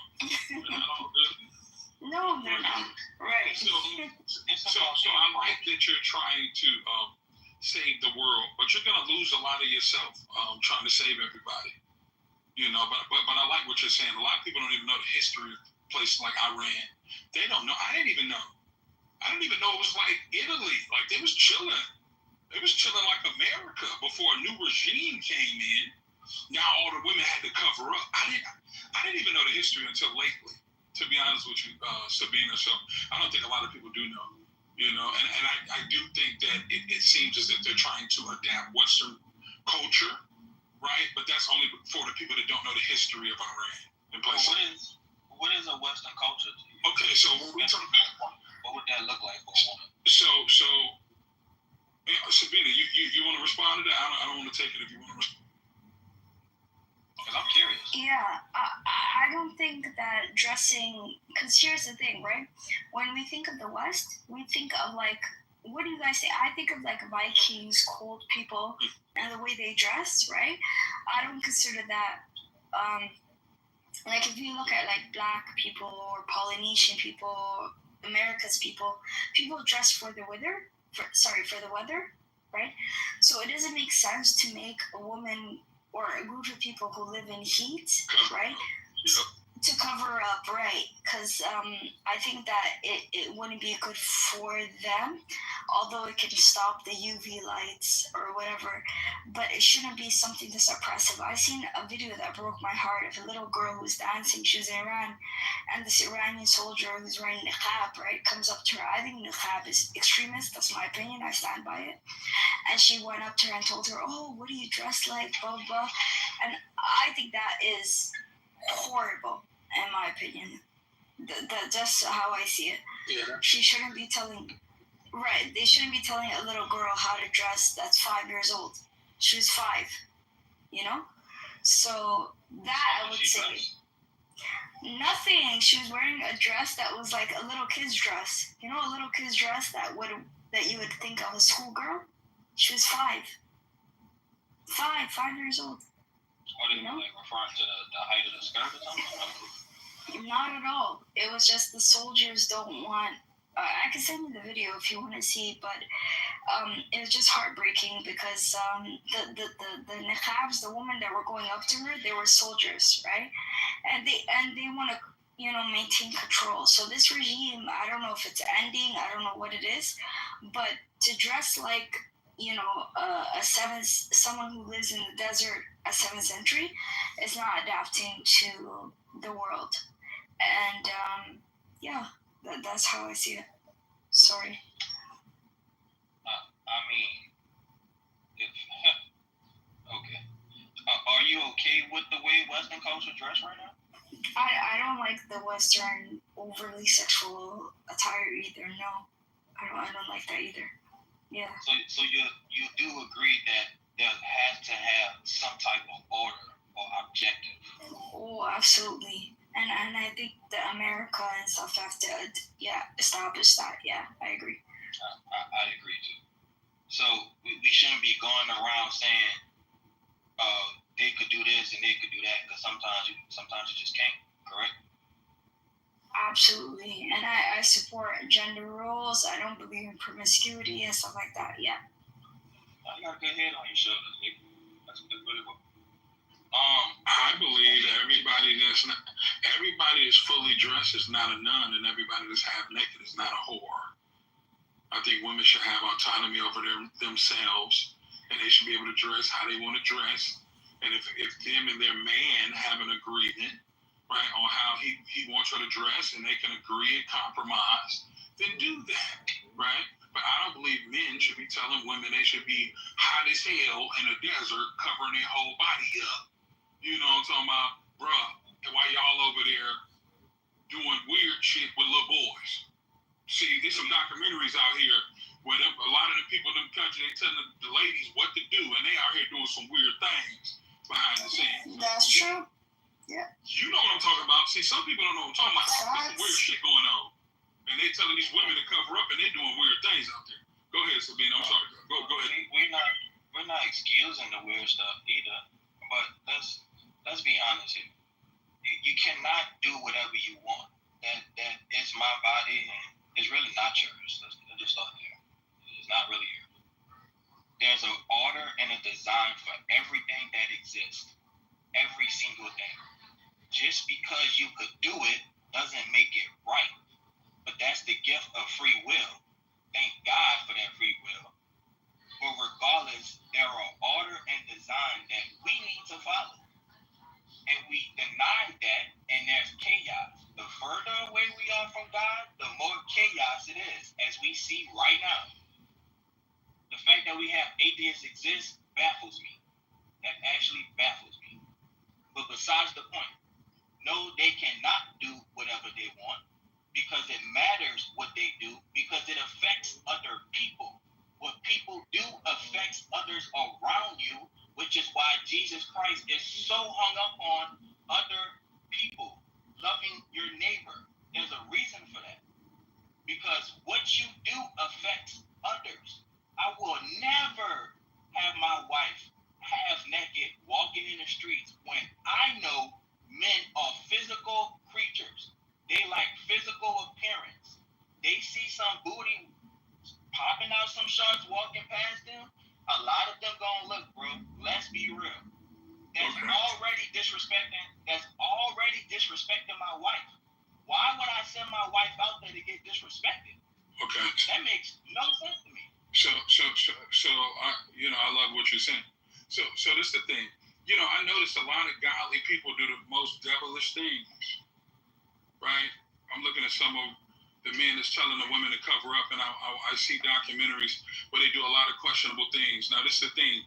No, they're not. Right. So I like that you're trying to save the world, but you're gonna lose a lot of yourself trying to save everybody. But I like what you're saying. A lot of people don't even know the history of places like Iran. They don't know. I didn't even know. I didn't even know it was like Italy. Like they was chilling. They was chilling like America before a new regime came in. Now all the women had to cover up. I didn't even know the history until lately, to be honest with you, Sabina. So I don't think a lot of people do know. And I do think that it seems as if they're trying to adapt Western culture, right? But that's only for the people that don't know the history of Iran and places. What is a Western culture to you? Okay, so when we talk about, what would that look like for a woman? So Sabina, you want to respond to that? I don't want to take it if you want to respond. Because I'm curious. Yeah, I don't think that dressing, because here's the thing, right? When we think of the West, we think of like, what do you guys say? I think of like Vikings, cold people, and the way they dress, right? I don't consider that, like if you look at like Black people or Polynesian people, America's people dress for the weather, for the weather, right? So it doesn't make sense to make a woman or a group of people who live in heat, right? Yep. To cover up, right? Because I think that it wouldn't be good for them, although it can stop the UV lights or whatever, but it shouldn't be something that's oppressive. I seen a video that broke my heart of a little girl who's dancing. She was in Iran, and this Iranian soldier who's wearing niqab, right, comes up to her. I think niqab is extremist. That's my opinion. I stand by it. And she went up to her and told her, "Oh, what do you dress like, blah, blah." And I think that is horrible, in my opinion. That's how I see it. Yeah. She shouldn't be telling, right, they shouldn't be telling a little girl how to dress that's 5 years old. She was 5, So that I would say, nothing. She was wearing a dress that was like a little kid's dress. A little kid's dress that you would think of a schoolgirl. She was 5 years old. Or did you like referring to the height of the skirt or something? Not at all. It was just the soldiers don't want. I can send you the video if you want to see, but it was just heartbreaking because the niqabs, the women that were going up to her, they were soldiers, right? And they want to maintain control. So this regime, I don't know if it's ending. I don't know what it is, but to dress like someone who lives in the desert a 7th century is not adapting to the world. And that's how I see it. Sorry. I mean, if okay, are you okay with the way Western culture dress right now? I don't like the Western overly sexual attire either. No, I don't like that either. Yeah. So you do agree that there has to have some type of order or objective? Oh, absolutely. And I think that America and stuff have to establish that. Yeah, I agree. I agree too. So we shouldn't be going around saying they could do this and they could do that, because sometimes you just can't. Correct? Absolutely. And I support gender roles. I don't believe in promiscuity and stuff like that. Yeah. You got a good head on your shoulders, nigga. That's really what. I believe that everybody is fully dressed is not a nun, and everybody that's half naked is not a whore. I think women should have autonomy over themselves, and they should be able to dress how they want to dress. And if them and their man have an agreement, right, on how he wants her to dress, and they can agree and compromise, then do that, right? But I don't believe men should be telling women they should be hot as hell in a desert, covering their whole body up. You know what I'm talking about? Bruh, and while y'all over there doing weird shit with little boys. See, there's some documentaries out here where a lot of the people in the country, they telling the ladies what to do, and they out here doing some weird things behind the scenes. That's true. Yeah. You know what I'm talking about. See, some people don't know what I'm talking about. There's some weird shit going on. And they telling these women to cover up, and they doing weird things out there. Go ahead, Sabina. I'm sorry. Go ahead. We're not excusing the weird stuff either, but let's be honest here. You cannot do whatever you want. That it's my body, and it's really not yours. Let's just start there. It's not really yours. There's an order and a design for everything that exists. Every single thing. Just because you could do it doesn't make it right. But that's the gift of free will. Thank God for that free will. But regardless, there are order and design that we need to follow. And we deny that, and there's chaos. The further away we are from God, the more chaos it is, as we see right now. The fact that we have atheists exist baffles me. That actually baffles me. But besides the point, no, they cannot do whatever they want, because it matters what they do, because it affects other people. What people do affects others around you, which is why Jesus Christ is so hung up on other people, loving your neighbor. There's a reason for that. Because what you do affects others. I will never have my wife half naked walking in the streets when I know men are physical creatures. They like physical appearance. They see some booty popping out some shots walking past them. A lot of them gonna look, bro. Let's be real. That's already disrespecting my wife. Why would I send my wife out there to get disrespected? Okay. That makes no sense to me. So I love what you're saying. So this is the thing. I noticed a lot of godly people do the most devilish things, right? I'm looking at some of the men that's telling the women to cover up, and I see documentaries where they do a lot of questionable things. Now, this is the thing.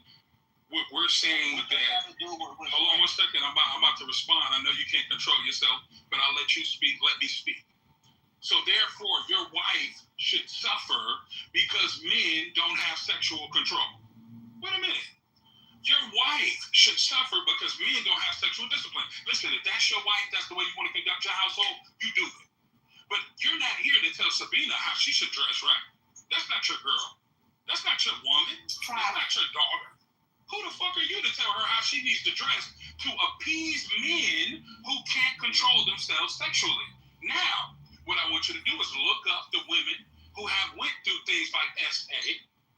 We're saying that. Hold on 1 second. I'm about to respond. I know you can't control yourself, but I'll let you speak. Let me speak. So therefore, your wife should suffer because men don't have sexual control. Wait a minute. Your wife should suffer because men don't have sexual discipline. Listen, if that's your wife, that's the way you want to conduct your household, you do it. But you're not here to tell Sabina how she should dress, right? That's not your girl. That's not your woman. That's not your daughter. Who the fuck are you to tell her how she needs to dress to appease men who can't control themselves sexually? Now, what I want you to do is look up the women who have went through things like SA,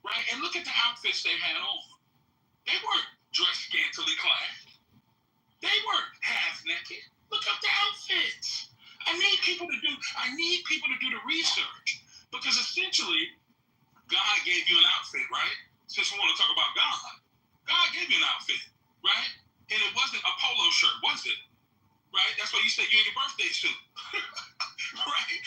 right? And look at the outfits they had on. They weren't dressed scantily clad. They weren't half naked. Look up the outfits. I need people to do the research, because essentially God gave you an outfit, right? Since we want to talk about God gave you an outfit, right? And it wasn't a polo shirt, was it? Right? That's why you said you're in your birthday suit. right?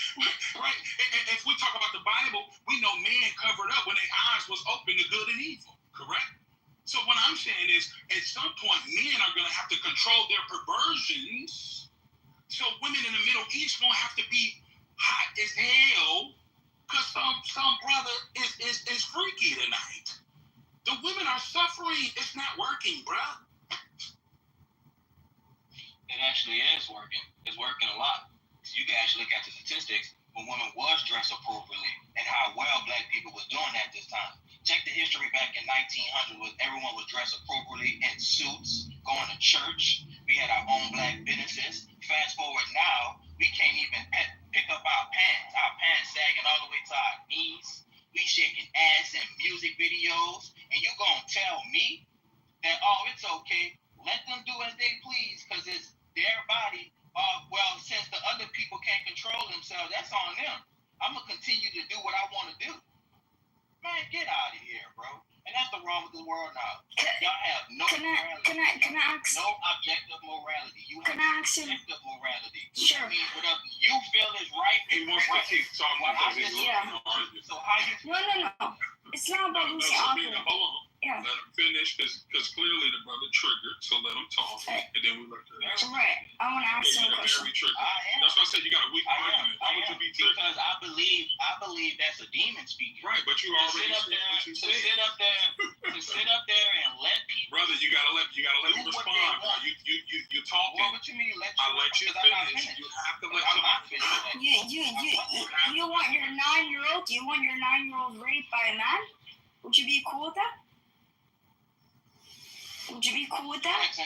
And if we talk about the Bible, we know man covered up when their eyes was open to good and evil, correct? So what I'm saying is, at some point, men are going to have to control their perversions, so women in the Middle East won't have to be hot as hell, because some brother is freaky tonight. The women are suffering. It's not working, bruh. It actually is working. It's working a lot. So you can actually look at the statistics when women was dressed appropriately and how well black people was doing at this time. Check the history back in 1900 when everyone was dressed appropriately in suits, going to church. We had our own black businesses. Fast forward now, we can't even pick up our pants sagging all the way to our knees. We shaking ass in music videos, and you gonna tell me that, oh, it's okay, let them do as they please, because it's their body. Well, since the other people can't control themselves, that's on them. I'm gonna continue to do what I want to do. Man, get out of here, bro. And that's the wrong with the world now. Y'all have no morality. Can I ask? No objective morality. You have subjective morality. Sure. I mean, whatever you feel is right. He wants to keep talking about this. So how you? No. It's not about losing argument. Hold on. Yeah. Let him finish, because clearly the brother triggered, so let him talk, and then we let her. Right. I want to ask you a question. That's why I said you got a weak argument. Why would you be triggered? Because I believe that's a demon speaking. Right, but you already said what you said. To sit up there and let people. Brother, you gotta let me respond. Bro. You talking. What you mean? I let you finish. You have to let somebody finish. You want your 9-year-old? Do you want your 9-year-old raped by a man? Would you be cool with that? Would you be cool with that?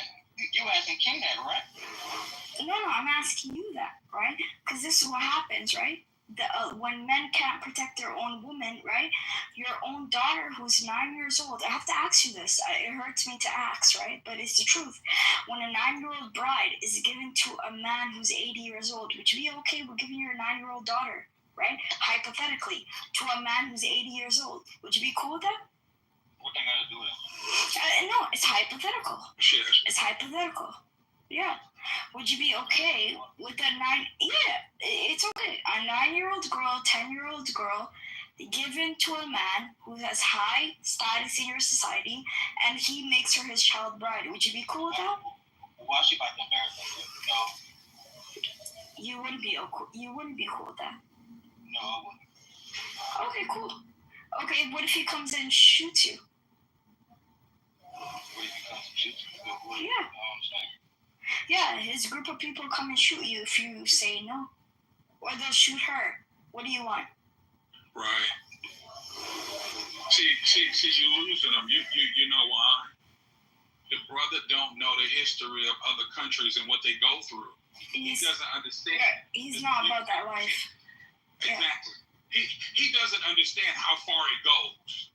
You asking King that, right? No, I'm asking you that, right? Because this is what happens, right? When men can't protect their own woman, right? Your own daughter who's 9 years old. I have to ask you this. It hurts me to ask, right? But it's the truth. When a 9-year-old bride is given to a man who's 80 years old, would you be okay with giving your 9-year-old daughter, right? Hypothetically, to a man who's 80 years old. Would you be cool with that? What they gotta do with it? No, it's hypothetical. Sure. It's hypothetical. Yeah. Would you be okay with a 9? Yeah, it's okay. A 9-year-old girl, 10-year-old girl, given to a man who has high status in your society, and he makes her his child bride. Would you be cool with that? Why is she about to embarrass herself? No. You wouldn't be cool with that. No, I wouldn't. Okay, cool. Okay, what if he comes in and shoots you? What if he comes and shoots you? Yeah. Yeah, his group of people come and shoot you if you say no. Or they'll shoot her. What do you want? Right. See, you're losing them. You know why? The brother don't know the history of other countries and what they go through. He doesn't understand. Yeah, he's not about that life. Exactly. Yeah. He doesn't understand how far it goes.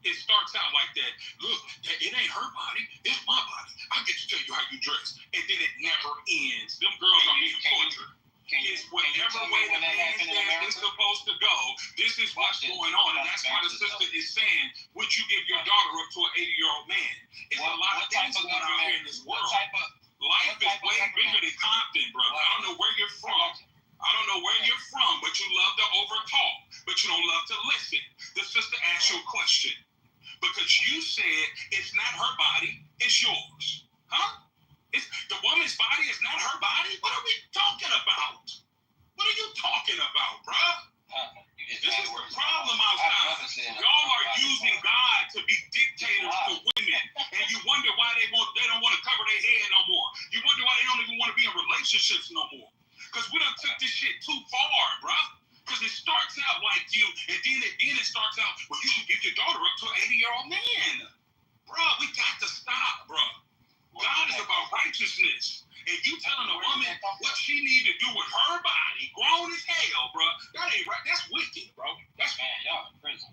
It starts out like that. Look, it ain't her body. It's my body. I get to tell you how you dress. And then it never ends. Them girls are being tortured. It's whatever way the man says it's supposed to go. This is what's going on. And that's why the sister is saying, would you give your daughter up to an 80-year-old man? It's a lot of things going on here in this world. Life is way bigger than Compton, brother. I don't know where you're from. But you love to overtalk. But you don't love to listen. The sister asked you a question. Because you said it's not her body, it's yours. Huh? The woman's body is not her body? What are we talking about? What are you talking about, bruh? This is the problem outside. Y'all are using God to be dictators to women. And you wonder why they don't want to cover their head no more. You wonder why they don't even want to be in relationships no more. Because we done took this shit too far, bruh. Because it starts out like you, and then it starts out, well, you should give your daughter up to an 80-year-old man. bro, we got to stop, bro. God is about righteousness. And you telling a woman what she need to do with her body, grown as hell, bro, that ain't right. That's wicked, bro. That's man, y'all in prison.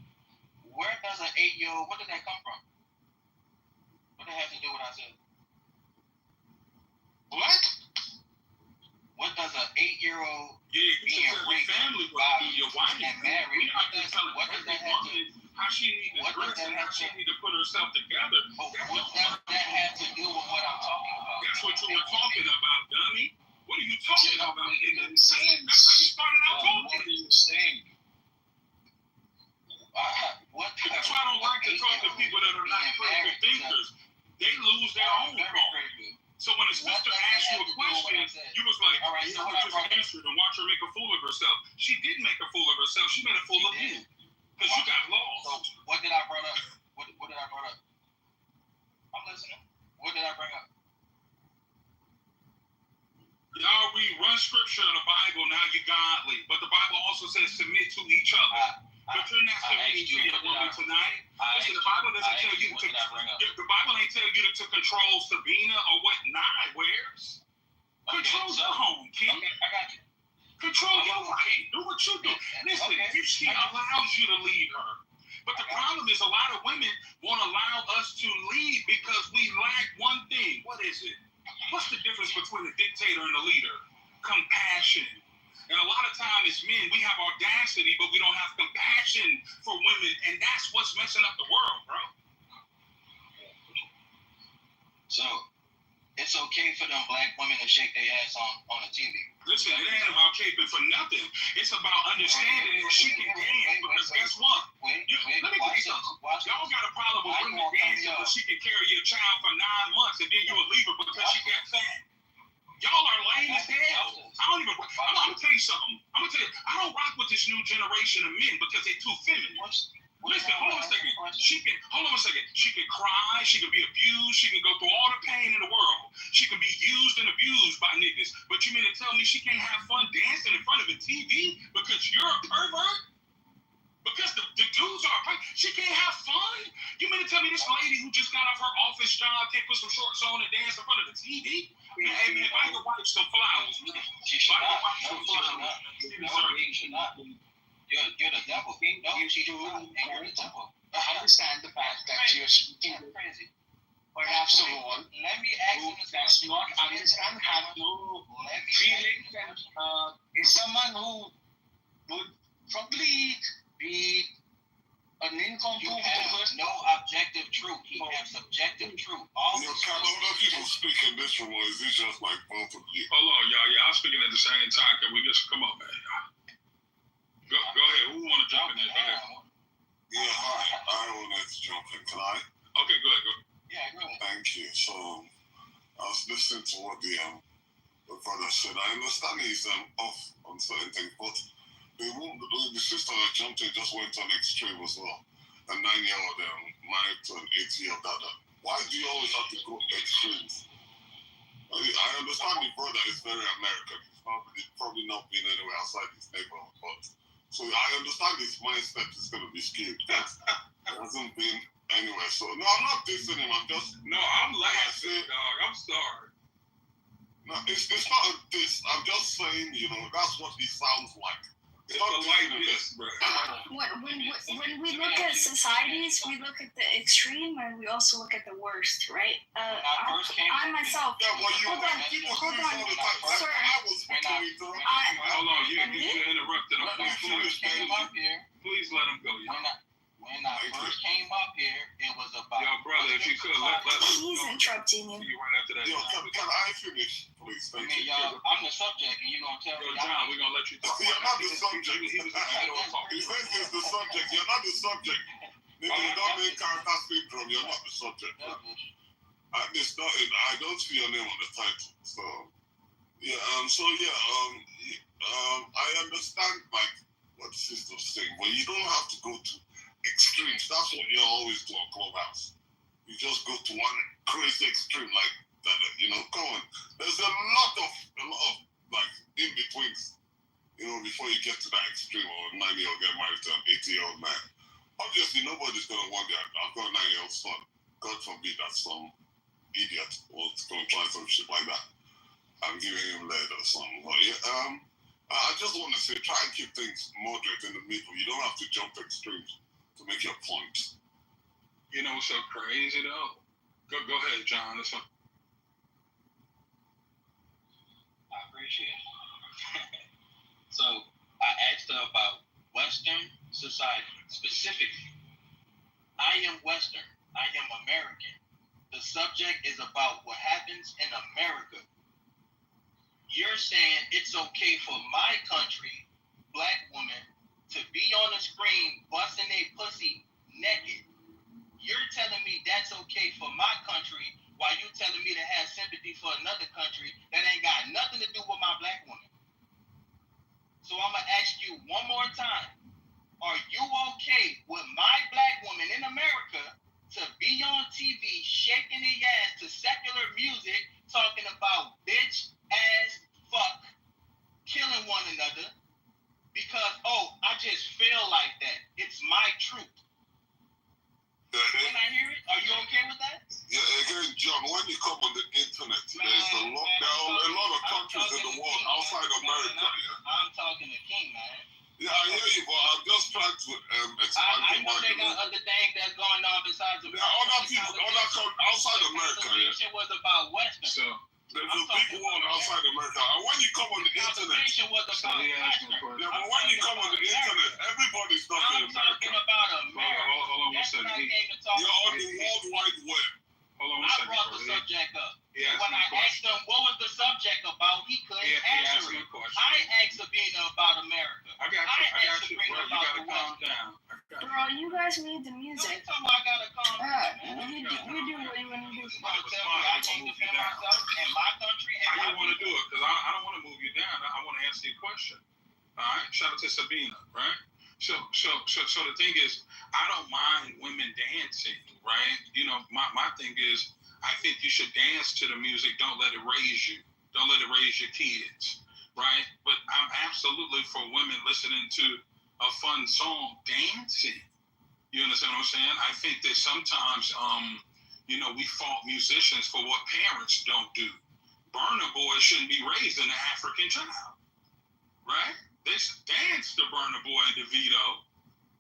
Where does an 8-year-old, what did that come from? What did that have to do with what I said? what? What does an 8-year-old being raped family by your wife and married, what does that have to do? How she need to dress and how she need to put herself together. What does that have to do with what I'm talking about? That's what you were talking about, dummy. What are you talking about? That's how you started out talking. What are you saying? That's why I don't like to talk to people that are not critical thinkers. They lose their own thought. So when a sister asked you a question, you was like, just answer it and watch her make a fool of herself. She did make a fool of herself. She made a fool of you. Because you got lost. So what did I bring up? What did I bring up? I'm listening. What did I bring up? Y'all read one scripture in the Bible, now you're godly. But the Bible also says submit to each other. But you're not submitting to your woman tonight. Listen, the Bible doesn't tell you to. The Bible ain't tell you to control Sabina or what Nye wears. Control your home, King. Okay, I got you. Control your life. Do what you do. Listen, she allows you to lead her. But the problem is a lot of women won't allow us to lead because we lack one thing. What is it? What's the difference between a dictator and a leader? Compassion. And a lot of times as men, we have audacity, but we don't have compassion for women. And that's what's messing up the world, bro. So, it's okay for them black women to shake their ass on the TV. Listen, it ain't about caping for nothing. It's about understanding that she can dance because guess what? Let me tell you something. Y'all got a problem with women dancing because she can carry your child for 9 months and then you'll leave her because she got fat. Y'all are lame as hell. I'm gonna tell you something. I don't rock with this new generation of men because they're too feminine. Listen, hold on a second. She can cry, she can be abused, she can go through all the pain in the world. She can be used and abused by niggas. But you mean to tell me she can't have fun dancing in front of a TV because you're a pervert? Because the dudes are pervert. She can't have fun? You mean to tell me this lady who just got off her office job can't put some shorts on and dance in front of the TV? Hey man, buy your wife some flowers. She should not. You're the devil. No, she do not. And you're the devil. I understand the fact that you're speaking crazy. perhaps someone Let me ask who you this does question. not understand, have no feelings, and is someone who would probably be an You incompetent have person. no objective truth. You have subjective truth. All You know, kind of other people speak in this room, or is it just like both of you? Hold on, y'all. Yeah, I'm speaking at the same time. Can we just come on, man? Go ahead. Who want to jump in there? Go ahead. Yeah, hi. I wanted to jump in. Can I? Okay, go ahead. Yeah, go ahead. Thank you. So, I was listening to what the brother said. I understand he's off on certain things, but the sister that jumped in just went on extreme as well. A 9-year-old married to an 8-year-old dada. Why do you always have to go extremes? I understand the brother is very American. He's probably not been anywhere outside his neighborhood, but so I understand his mindset is going to be skewed. It hasn't been anywhere. So no, I'm not dissing him. I'm laughing, dog. I'm sorry. No, it's not a diss. I'm just saying, that's what he sounds like. It's a light diss, bro. When we look at societies, we look at the extreme and we also look at the worst, right? I myself. Yeah, well, Hold on. Sir, Hold on, you interrupted him. Please let him go. When I first came up here, it was about. Yo, brother, if you could let He's interrupting you. you right after that. Yo, can I finish, please? Thank you. y'all, I'm the subject, and you're gonna tell me. John, we're gonna let you talk. You're not the subject. He was in the middle of talking. He says he's the subject. You're not the subject. Nigga, you don't make character syndrome. You're not the subject. I don't see your name on the title. So, yeah. I understand like what the sister's saying, but you don't have to go to extremes. That's what you always do on Clubhouse. You just go to one crazy extreme like that. Come on. There's a lot of like in betweens. Before you get to that extreme, or 9-year-old get married to an 80-year-old man. Obviously, nobody's gonna want that. I've got a 9-year-old son. God forbid that some idiot wants to try some shit like that. I'm giving him lead or something. But yeah, I just want to say, try and keep things moderate in the middle. You don't have to jump extremes to make your point. You know what's so crazy though? Go ahead, John. I appreciate it. So I asked her about Western society specifically. I am Western. I am American. The subject is about what happens in America. You're saying it's okay for my country, black women, to be on the screen busting their pussy naked. You're telling me that's okay for my country, while you telling me to have sympathy for another country that ain't got nothing to do with my black woman. So I'm going to ask you one more time. Are you okay with my black woman in America to be on TV shaking their ass to secular music, talking about bitch, ass, fuck, killing one another because, oh, I just feel like that. It's my truth. Can I hear it? Are you okay with that? Yeah, again, John, when you come on the internet, there's a lot, there are a lot of countries in the world outside America. I'm talking to King, man. Yeah, I hear you, but I'm just trying to expand I know they got other things that's going on besides America. There are other people, outside America, yeah. The was about Western. So, there's a big world outside America. And when you come on the internet, was about Western. Yeah, but when you come on the internet, everybody's not in America. I'm talking about America. Hold on one second. You're on the World Wide Web. Hold on one second. I brought the subject up. Yeah, when I asked him what was the subject about, he couldn't answer it. I asked Sabina about America. I got you. Bro, you gotta calm down. Bro, you guys need the music. Don't tell me I gotta calm down. You do what you want to do. I can't defend myself in my country. How you want to do it? Because I don't want to move you down. I want to answer your question. All right? Shout out to Sabina, right? So the thing is, I don't mind women dancing, right? You know, my thing is, I think you should dance to the music. Don't let it raise you. Don't let it raise your kids, right? But I'm absolutely for women listening to a fun song, dancing. You understand what I'm saying? I think that sometimes, we fault musicians for what parents don't do. Burna Boy shouldn't be raised an African child, right? They should dance to Burna Boy and DeVito,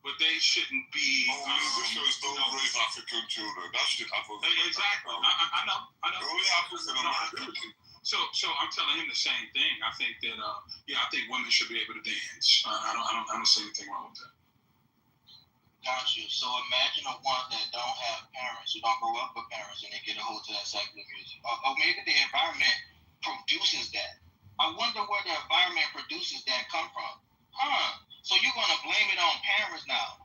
but they shouldn't be. Musicians don't raise African children. That shit happens. Exactly. I know. It only happens in America. So I'm telling him the same thing. I think that I think women should be able to dance. I don't see anything wrong with that. Got you. So imagine a one that don't have parents, who don't grow up with parents, and they get a hold to that secular music. Or maybe the environment produces that. I wonder where the environment produces that come from. So you're going to blame it on parents now.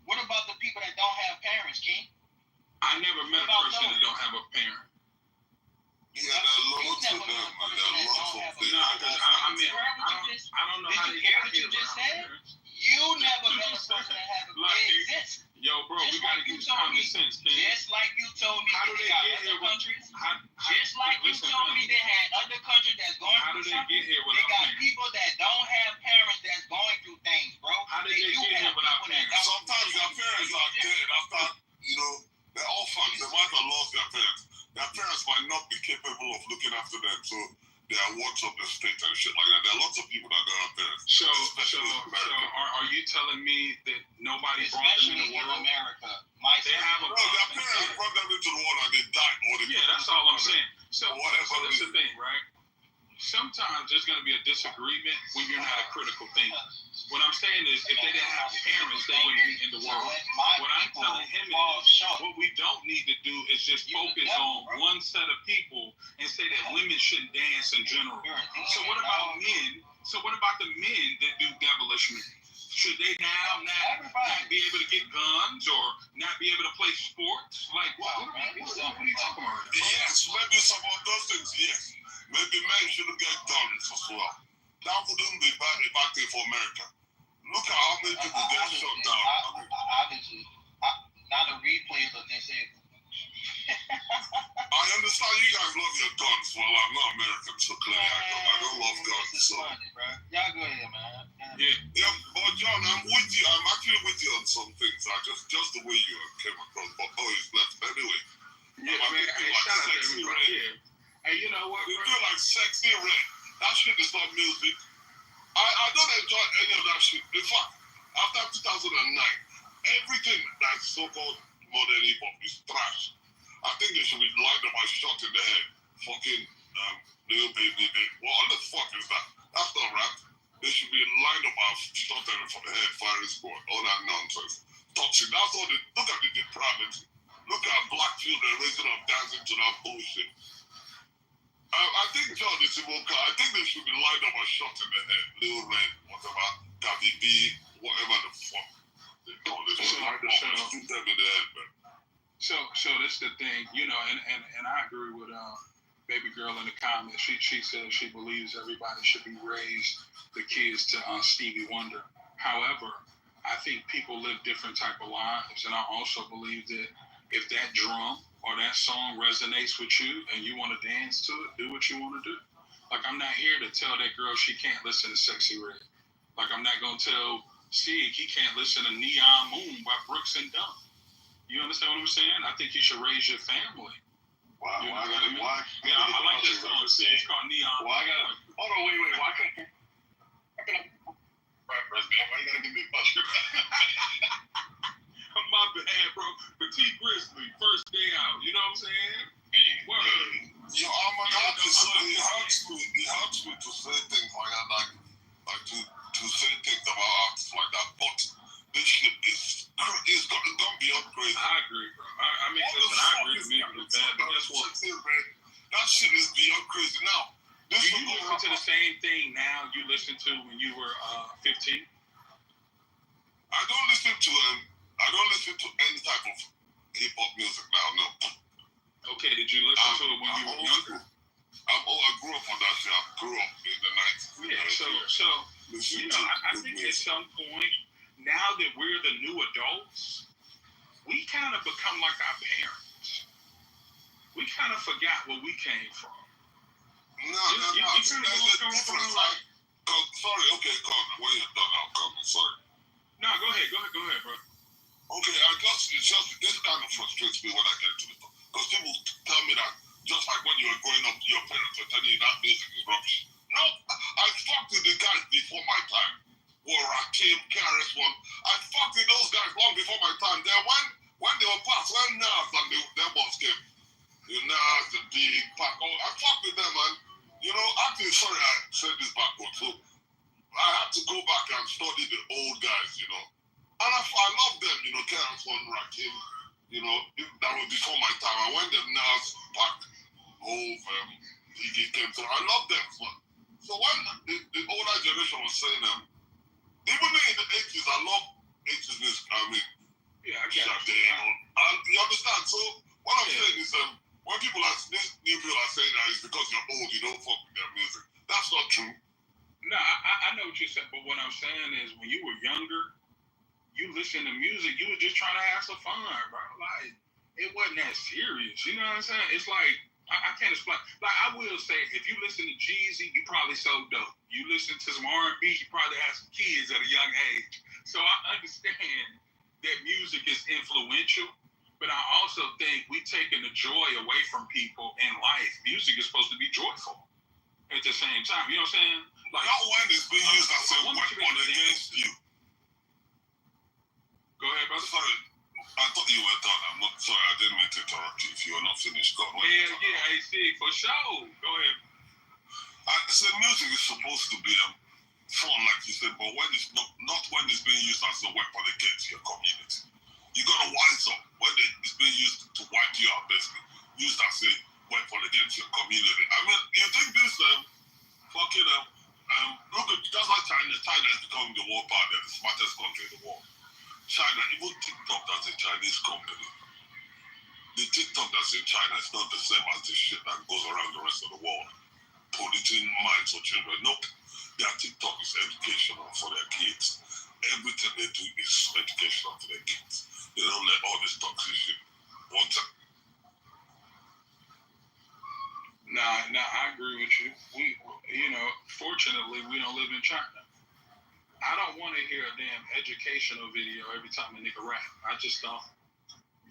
What about the people that don't have parents, King? I never met a person that don't have a parent. Yeah, there are lots of them. There are lots of them. I don't know how they hear what you just said? You never met a person that has a exist. Yo, bro, we gotta get common sense, King. Just like you told me they got other countries. Just like you told me they had other countries that's going through something. How did they get here without parents? They got parents? people that don't have parents that's going through things, bro. How did they get here without parents? Sometimes their parents are dead after, they're orphans. They might have lost their parents. Their parents might not be capable of looking after them, so they are wards of the state and shit like that. There are lots of people that don't have parents. So are you telling me that nobody brought them in the world? America. They have a their parents brought them into the world and they died. That's all I'm saying. So that's the thing, right? Sometimes there's going to be a disagreement when you're not a critical thinker. What I'm saying is, if they didn't have parents, they wouldn't be in the world. What I'm telling him is, what we don't need to do is just focus on one set of people and say that women shouldn't dance in general. So what about men? So what about the men that do devilish men? Should they now not be able to get guns or not be able to play sports? Like, what are you talking about? Yes, maybe some of those things, yes. Maybe men shouldn't get guns as well. That wouldn't be bad thing for America. Look at how many people get shot down. Obviously, not a replay of this either. I understand you guys love your guns. Well, I'm not American, so clearly I don't love guns. So. Y'all go ahead, man. Yeah, but John, I'm with you. I'm actually with you on some things. Just the way you came across. But he's left. Anyway, hip-hop music. I don't enjoy any of that shit. In fact, after 2009, everything that's so-called modern hip-hop is trash. I think they should be lined up and shot in the head. Fucking Lil Baby. What the fuck is that? That's not rap. They should be lined up and shot in for the head, firing squad, all that nonsense. Toxic. That's all they look at the depravity. Look at black children raising up dancing to that bullshit. I think John is Simoka. I think they should be lined up and shot in the head. Lil Red, whatever, Gabby B, whatever the fuck they call it. Shoot them in the head, man. So this is the thing, you know, and I agree with baby girl in the comments. She says she believes everybody should be raised the kids to Stevie Wonder. However, I think people live different type of lives, and I also believe that if that drum or that song resonates with you and you want to dance to it, do what you want to do. Like, I'm not here to tell that girl she can't listen to Sexy Red. Like, I'm not going to tell Sig he can't listen to Neon Moon by Brooks and Dunn. You understand what I'm saying? I think you should raise your family. Why? You know what I mean? Yeah, I like this song. It's called Neon. Hold on, wait. Why can't right, President? Why you gotta give me a buzz? My bad, bro. Petite Grizzly, first day out. You know what I'm saying? Word. Yo, he helps me to say things like to say things about acts like that, but this shit is gonna be upgraded. I agree, bro. I mean, listen, I agree the music is bad, but guess what? That shit is beyond crazy now. Do you listen to the same thing now you listened to when you were 15? I don't listen to any type of hip hop music now. No. Okay, did you listen to it when you were younger? I grew up on that shit. I grew up in the 90s. Yeah. So you know, I think at some point, now that we're the new adults, we kind of become like our parents. We kind of forgot where we came from. No. There's a difference. Sorry, okay, come. When you're done, I'll come. Sorry. No, go ahead, bro. Okay, it's just this kind of frustrates me when I get to it. Because people tell me that just like when you were growing up, your parents were telling you that music is rubbish. No, I fucked with the guys before my time. Rakim, KRS-One. I fucked with those guys long before my time. Then when they were past, when Nas and them boys came, Nas, the Big, Pac, I fucked with them, man. You know, actually, sorry I said this backward. So I had to go back and study the old guys, you know. And I love them, you know, KRS-One, Rakim, you know, that was before my time. And when the Nas, Pac, Hove, Biggie came through, I love them. So when the older generation was saying them, even in the 80s, I love 80s music. I mean, yeah, I get it. And you understand? So what I'm saying is, when people these new people are saying that it's because you're old, you don't fuck with their music. That's not true. No, I know what you said, but what I'm saying is when you were younger, you listen to music, you were just trying to have some fun, bro. Like, it wasn't that serious. You know what I'm saying? It's like, I can't explain. Like, I will say, if you listen to Jeezy, you probably so dope. You listen to some R&B, you probably have some kids at a young age. So I understand that music is influential, but I also think we taking the joy away from people in life. Music is supposed to be joyful at the same time. You know what I'm saying? Like, not when it's being used as a weapon against you. Go ahead, brother. Sorry, I thought you were done. I'm not sorry. I didn't mean to interrupt you. If you were not finished, go on. Yeah, I see, for sure. Go ahead. I said music is supposed to be fun, like you said, but when it's not when it's being used as a weapon against your community. You gotta wise up when it's being used to wipe you out, basically. Used as a weapon against your community. I mean, you think this fucking look at just like China is becoming the world power, they're the smartest country in the world. China, even TikTok, that's a Chinese company. The TikTok that's in China is not the same as the shit that goes around the rest of the world, polluting minds of children. Nope. Their TikTok is educational for their kids. Everything they do is educational for their kids. They don't let all this toxic shit. One time. Nah, I agree with you. Fortunately, we don't live in China. I don't want to hear a damn educational video every time a nigga rap. I just don't.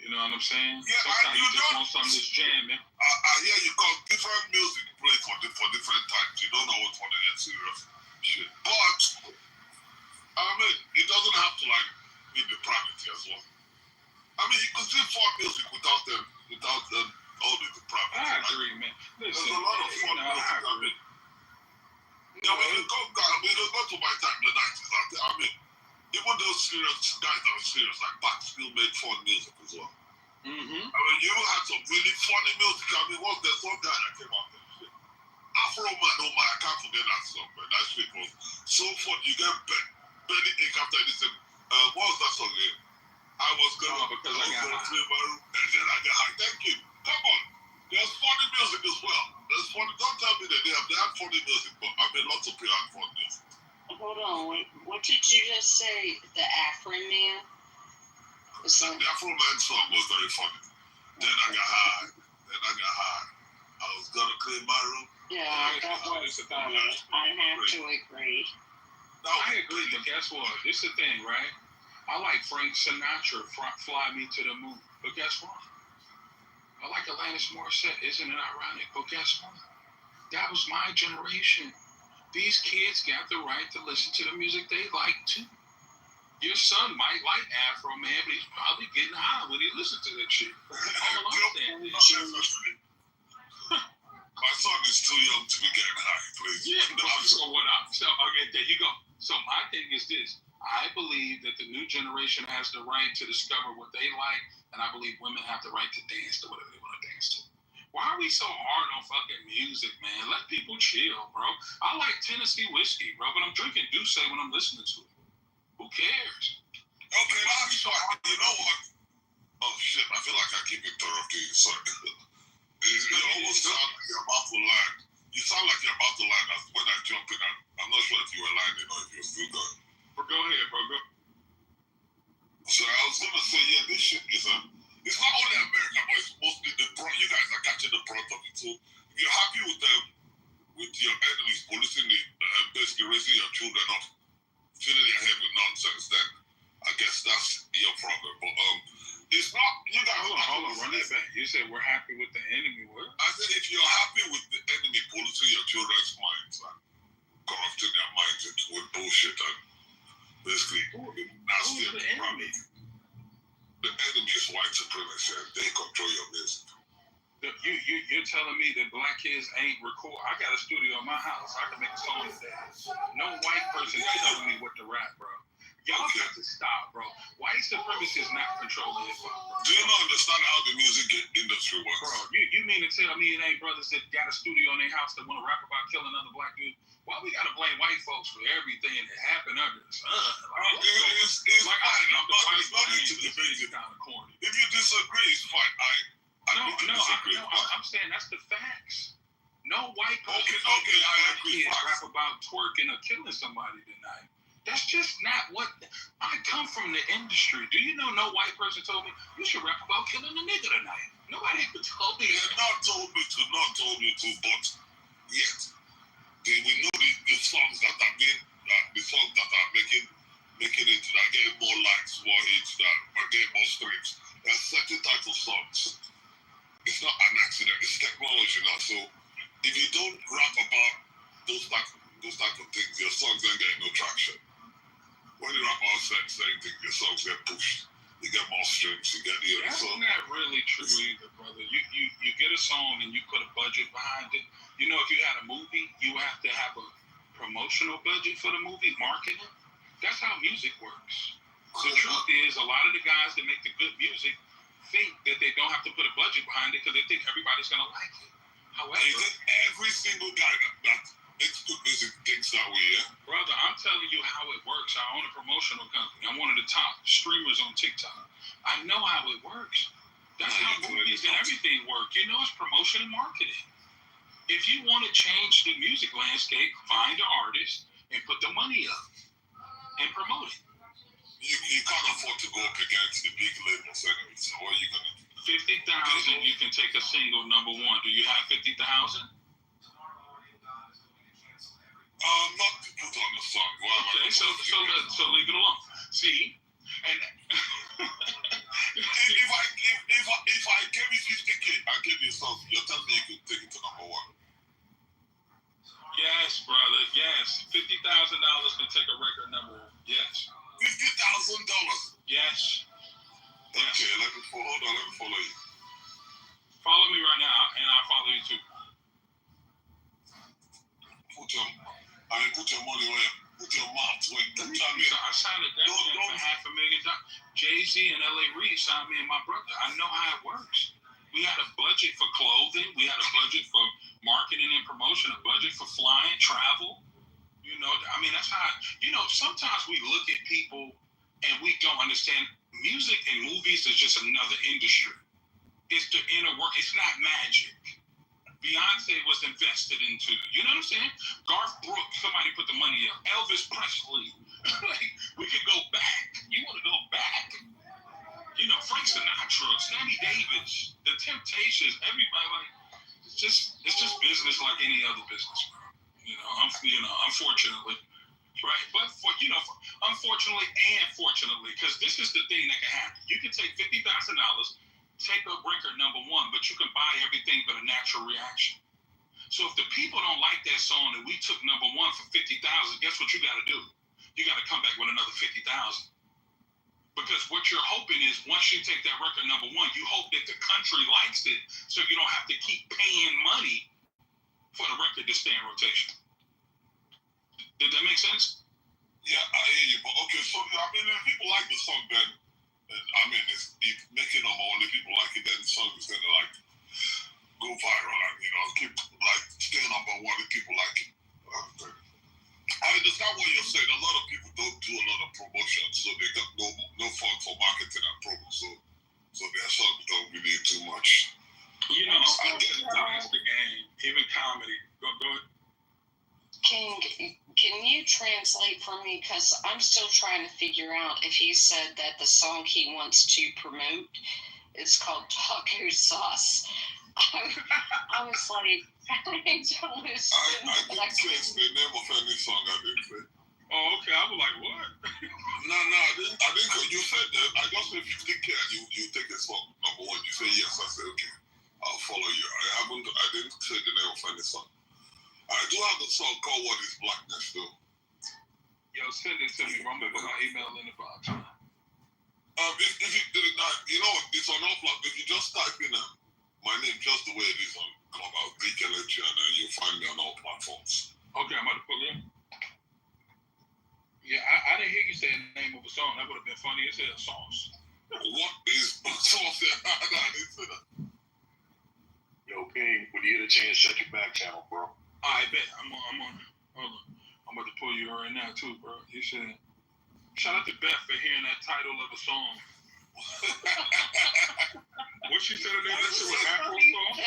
You know what I'm saying? Yeah, sometimes you just want something that's jamming. I hear you call different music, play for different times. You don't know what's going to get serious shit. But I mean, it doesn't have to like be depravity as well. I mean, you can still fun music without all the depravity. I agree, man. Listen, there's a lot of fun music. I mean, yeah, we can go to my time, the 90s. I mean, even those serious guys that are serious, like Back still made fun music as well. Mm-hmm. I mean, you had some really funny music. I mean, what's that one guy that came out there? Afro Man, oh my, I can't forget that song, man. That shit was so fun. You get belly ache after this. What was that song again? I was gonna because I got clean my room and then I got high. Thank you. Come on. There's funny music as well. There's funny. Don't tell me that they have funny music, but I mean, lots of people have funny music. Hold on. What did you just say? The Afro Man? The Afro Man song was very funny. Then I got high. I was gonna clean my room. Yeah, that was funny. I have to agree. I agree, but guess what? This is the thing, right? I like Frank Sinatra, Fly Me to the Moon. But guess what? I like Alanis Morissette. Isn't it ironic? But guess what? That was my generation. These kids got the right to listen to the music they like too. Your son might like Afro Man, but he's probably getting high when he listens to that shit. My son is too young to be getting high, please. Yeah, okay, there you go. So my thing is this. I believe that the new generation has the right to discover what they like, and I believe women have the right to dance to whatever they want to dance to. Why are we so hard on fucking music, man? Let people chill, bro. I like Tennessee whiskey, bro, but I'm drinking Douce when I'm listening to it. Who cares? Okay, you know what? Oh shit, I feel like I keep interrupting you. Sorry. You almost sound like you're about to land. You sound like you're about to land when I jump in. I'm not sure if you were landing or if you're still going. But go ahead, bro. Go. So I was gonna say, yeah, this shit is it's not only America, but it's mostly you guys are catching the brunt of it. So if you're happy with your enemies policing basically raising your children up, filling your head with nonsense, then I guess that's your problem. But it's not. You guys hold on, run that back. You said we're happy with the enemy. What? I said if you're happy with the enemy policing your children's minds and corrupting their minds with bullshit and basically nasty and depravity. The enemy is white supremacy and they control your music. You're telling me that black kids ain't record? I got a studio in my house. I can make a song today. No white person telling me what to rap, bro. Y'all got to stop, bro. White supremacy is not controlling hip hop. Do you not understand how the music industry works? Bro, you mean to tell me it ain't brothers that got a studio in their house that want to rap about killing other black dudes? Why we gotta blame white folks for everything that happened under the sun? It's like I know the white man to debate it. Kind of corny. If you disagree, it's fine. I'm saying that's the facts. No white person rap about twerking or killing somebody tonight. That's just not what I come from the industry. Do you know no white person told me you should rap about killing a nigga tonight? Nobody ever told me. They're not told me to, but yet we know the songs that are being the songs that are making it that are getting more likes, more hits, that are getting more streams. There's certain types of songs. It's not an accident, it's technology now. So if you don't rap about those type of things, your songs ain't getting no traction. When you rap about certain things, your songs get pushed. You get more streams, you get the other song. That's not really true either, brother. You get a song and you put a budget behind it. You know, if you had a movie, you have to have a promotional budget for the movie, marketing. That's how music works. The truth is, a lot of the guys that make the good music think that they don't have to put a budget behind it because they think everybody's going to like it. However, every single guy that makes good music thinks that way, yeah? Brother, I'm telling you how it works. I own a promotional company. I'm one of the top streamers on TikTok. I know how it works. That's how movies and everything work. You know, it's promotion and marketing. If you want to change the music landscape, find an artist and put the money up and promote it. You can't afford to go up against the big labels anyway, so what are you going to do? 50,000, you can take a single number one. Do you have 50,000? Not to put on the song. Okay, so leave it alone. See, and if I gave you 50K, I gave you a song, you're telling me you could take it to number one. Yes, brother. Yes. $50,000 can take a record number. Yes. $50,000. Yes. Okay, let me follow you. Follow me right now, and I'll follow you too. Put your money where? Put your mouth where? So I signed a deal for $500,000. Jay-Z and L.A. Reid signed me and my brother. I know how it works. We had a budget for clothing. We had a budget for marketing and promotion, a budget for flying, travel. You know, I mean, that's how, sometimes we look at people and we don't understand music and movies is just another industry. It's the inner work. It's not magic. Beyonce was invested into. You know what I'm saying? Garth Brooks, somebody put the money in. Elvis Presley. Like, we could go back. You want to go back? Frank Sinatra, Sammy Davis, The Temptations, everybody. Like, it's just business like any other business, bro. Unfortunately. Right? But unfortunately and fortunately, because this is the thing that can happen. You can take $50,000, take up record number one, but you can buy everything but a natural reaction. So if the people don't like that song and we took number one for $50,000, guess what you got to do? You got to come back with another $50,000. Because what you're hoping is once you take that record number one, you hope that the country likes it so you don't have to keep paying money for the record to stay in rotation. Did that make sense? Yeah, I hear you. But okay, so if people like the song, then it's making number one. If people like it, then the song is gonna go viral and keep stay number one if people like it. I understand what you're saying. A lot of people don't do a lot of promotion, so they got no fund for marketing and promo. So their songs don't really do much. I get it. That's the game. Even comedy. Go ahead. Can you translate for me? Because I'm still trying to figure out if he said that the song he wants to promote is called Taco Sauce. I was like, I didn't say it's the name of any song. I didn't say. Oh, okay. I was like, what? No, I didn't. You said that. I just said 50K and you take a song number one. You say yes. I said okay. I'll follow you. I didn't say the name of any song. I do have a song called "What Is Blackness" though. Yo, send it to me. I'm gonna put my email in the box. If you did it not, it's on all platforms. If you just type in my name just the way it is on Clubhouse, DKLH, and you'll find me on all platforms. Okay, I'm about to pull in. Yeah, I didn't hear you say the name of a song. That would have been funny. It said sauce. What is sauce? I didn't say that. Yo, King, when you get a chance, check your back channel, bro. I bet. I'm on. Hold on. I'm about to pull you right now too, bro. He said, shout out to Beth for hearing that title of a song. What she said today? That shit was Afro song?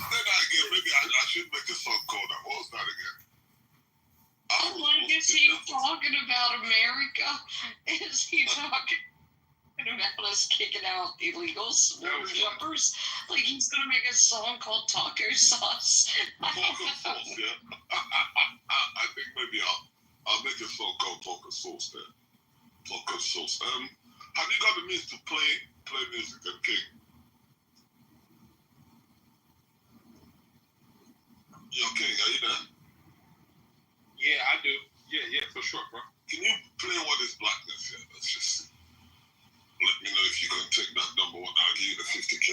Then again, maybe I should make a song called that. What was that again? I'm like, is he talking about America? Is he talking about us kicking out illegals, border jumpers? Like he's gonna make a song called Taco Sauce. Taco Sauce, yeah. I think maybe I'll make a song called Taco Sauce then. Taco Sauce. Have you got the means to play music and King? Yo, King, are you there? Yeah, I do. Yeah, for sure, bro. Can you play What Is Blackness? Yeah, let's just see. Let me know if you're gonna take that number one. I'll give you the 50K.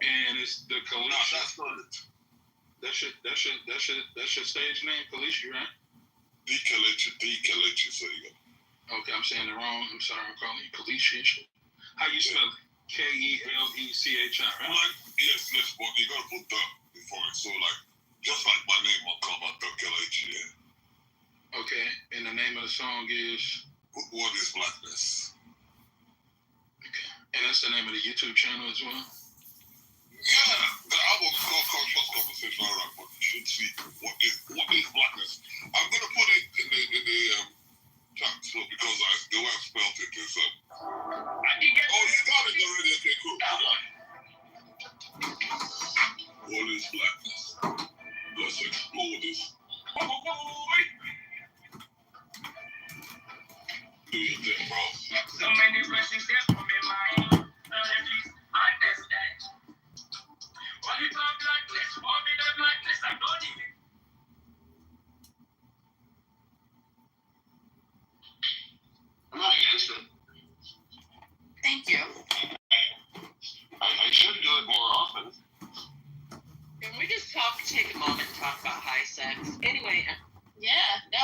And it's the Kalishi. No, that's not it. That's your stage name, Kalishi, right? DKLH, so you go. Okay, I'm saying it wrong. I'm sorry. I'm calling you Kalishi. How you spell it? Kelechi, right? Yes, but you gotta put the before it. So just like my name on Clubhouse, DKLH, yeah. Okay, and the name of the song is What Is Blackness? Okay, and that's the name of the YouTube channel as well? Yeah, the album is called Conscious Conversation, alright, but you should see what is Blackness. I'm gonna put it in the chat, so because the way I spelled it is you got it already, okay, cool. What is Blackness? Let's explore this. Do your thing, bro. So many blessings, there's one in my hand. At least I understand. take a moment to talk about high sex. Anyway. Yeah, no.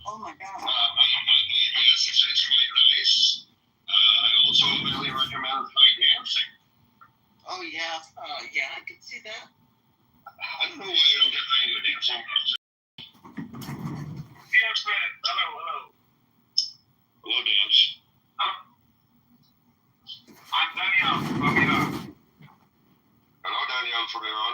Oh my God. Yes, it's quite nice. I also really recommend high dancing. Oh yeah. Yeah, I can see that. I don't know why I don't get into dancing. Dance man, hello. Hello, Dance. I'm Daniel from Iran. Hello, Daniel from Iran.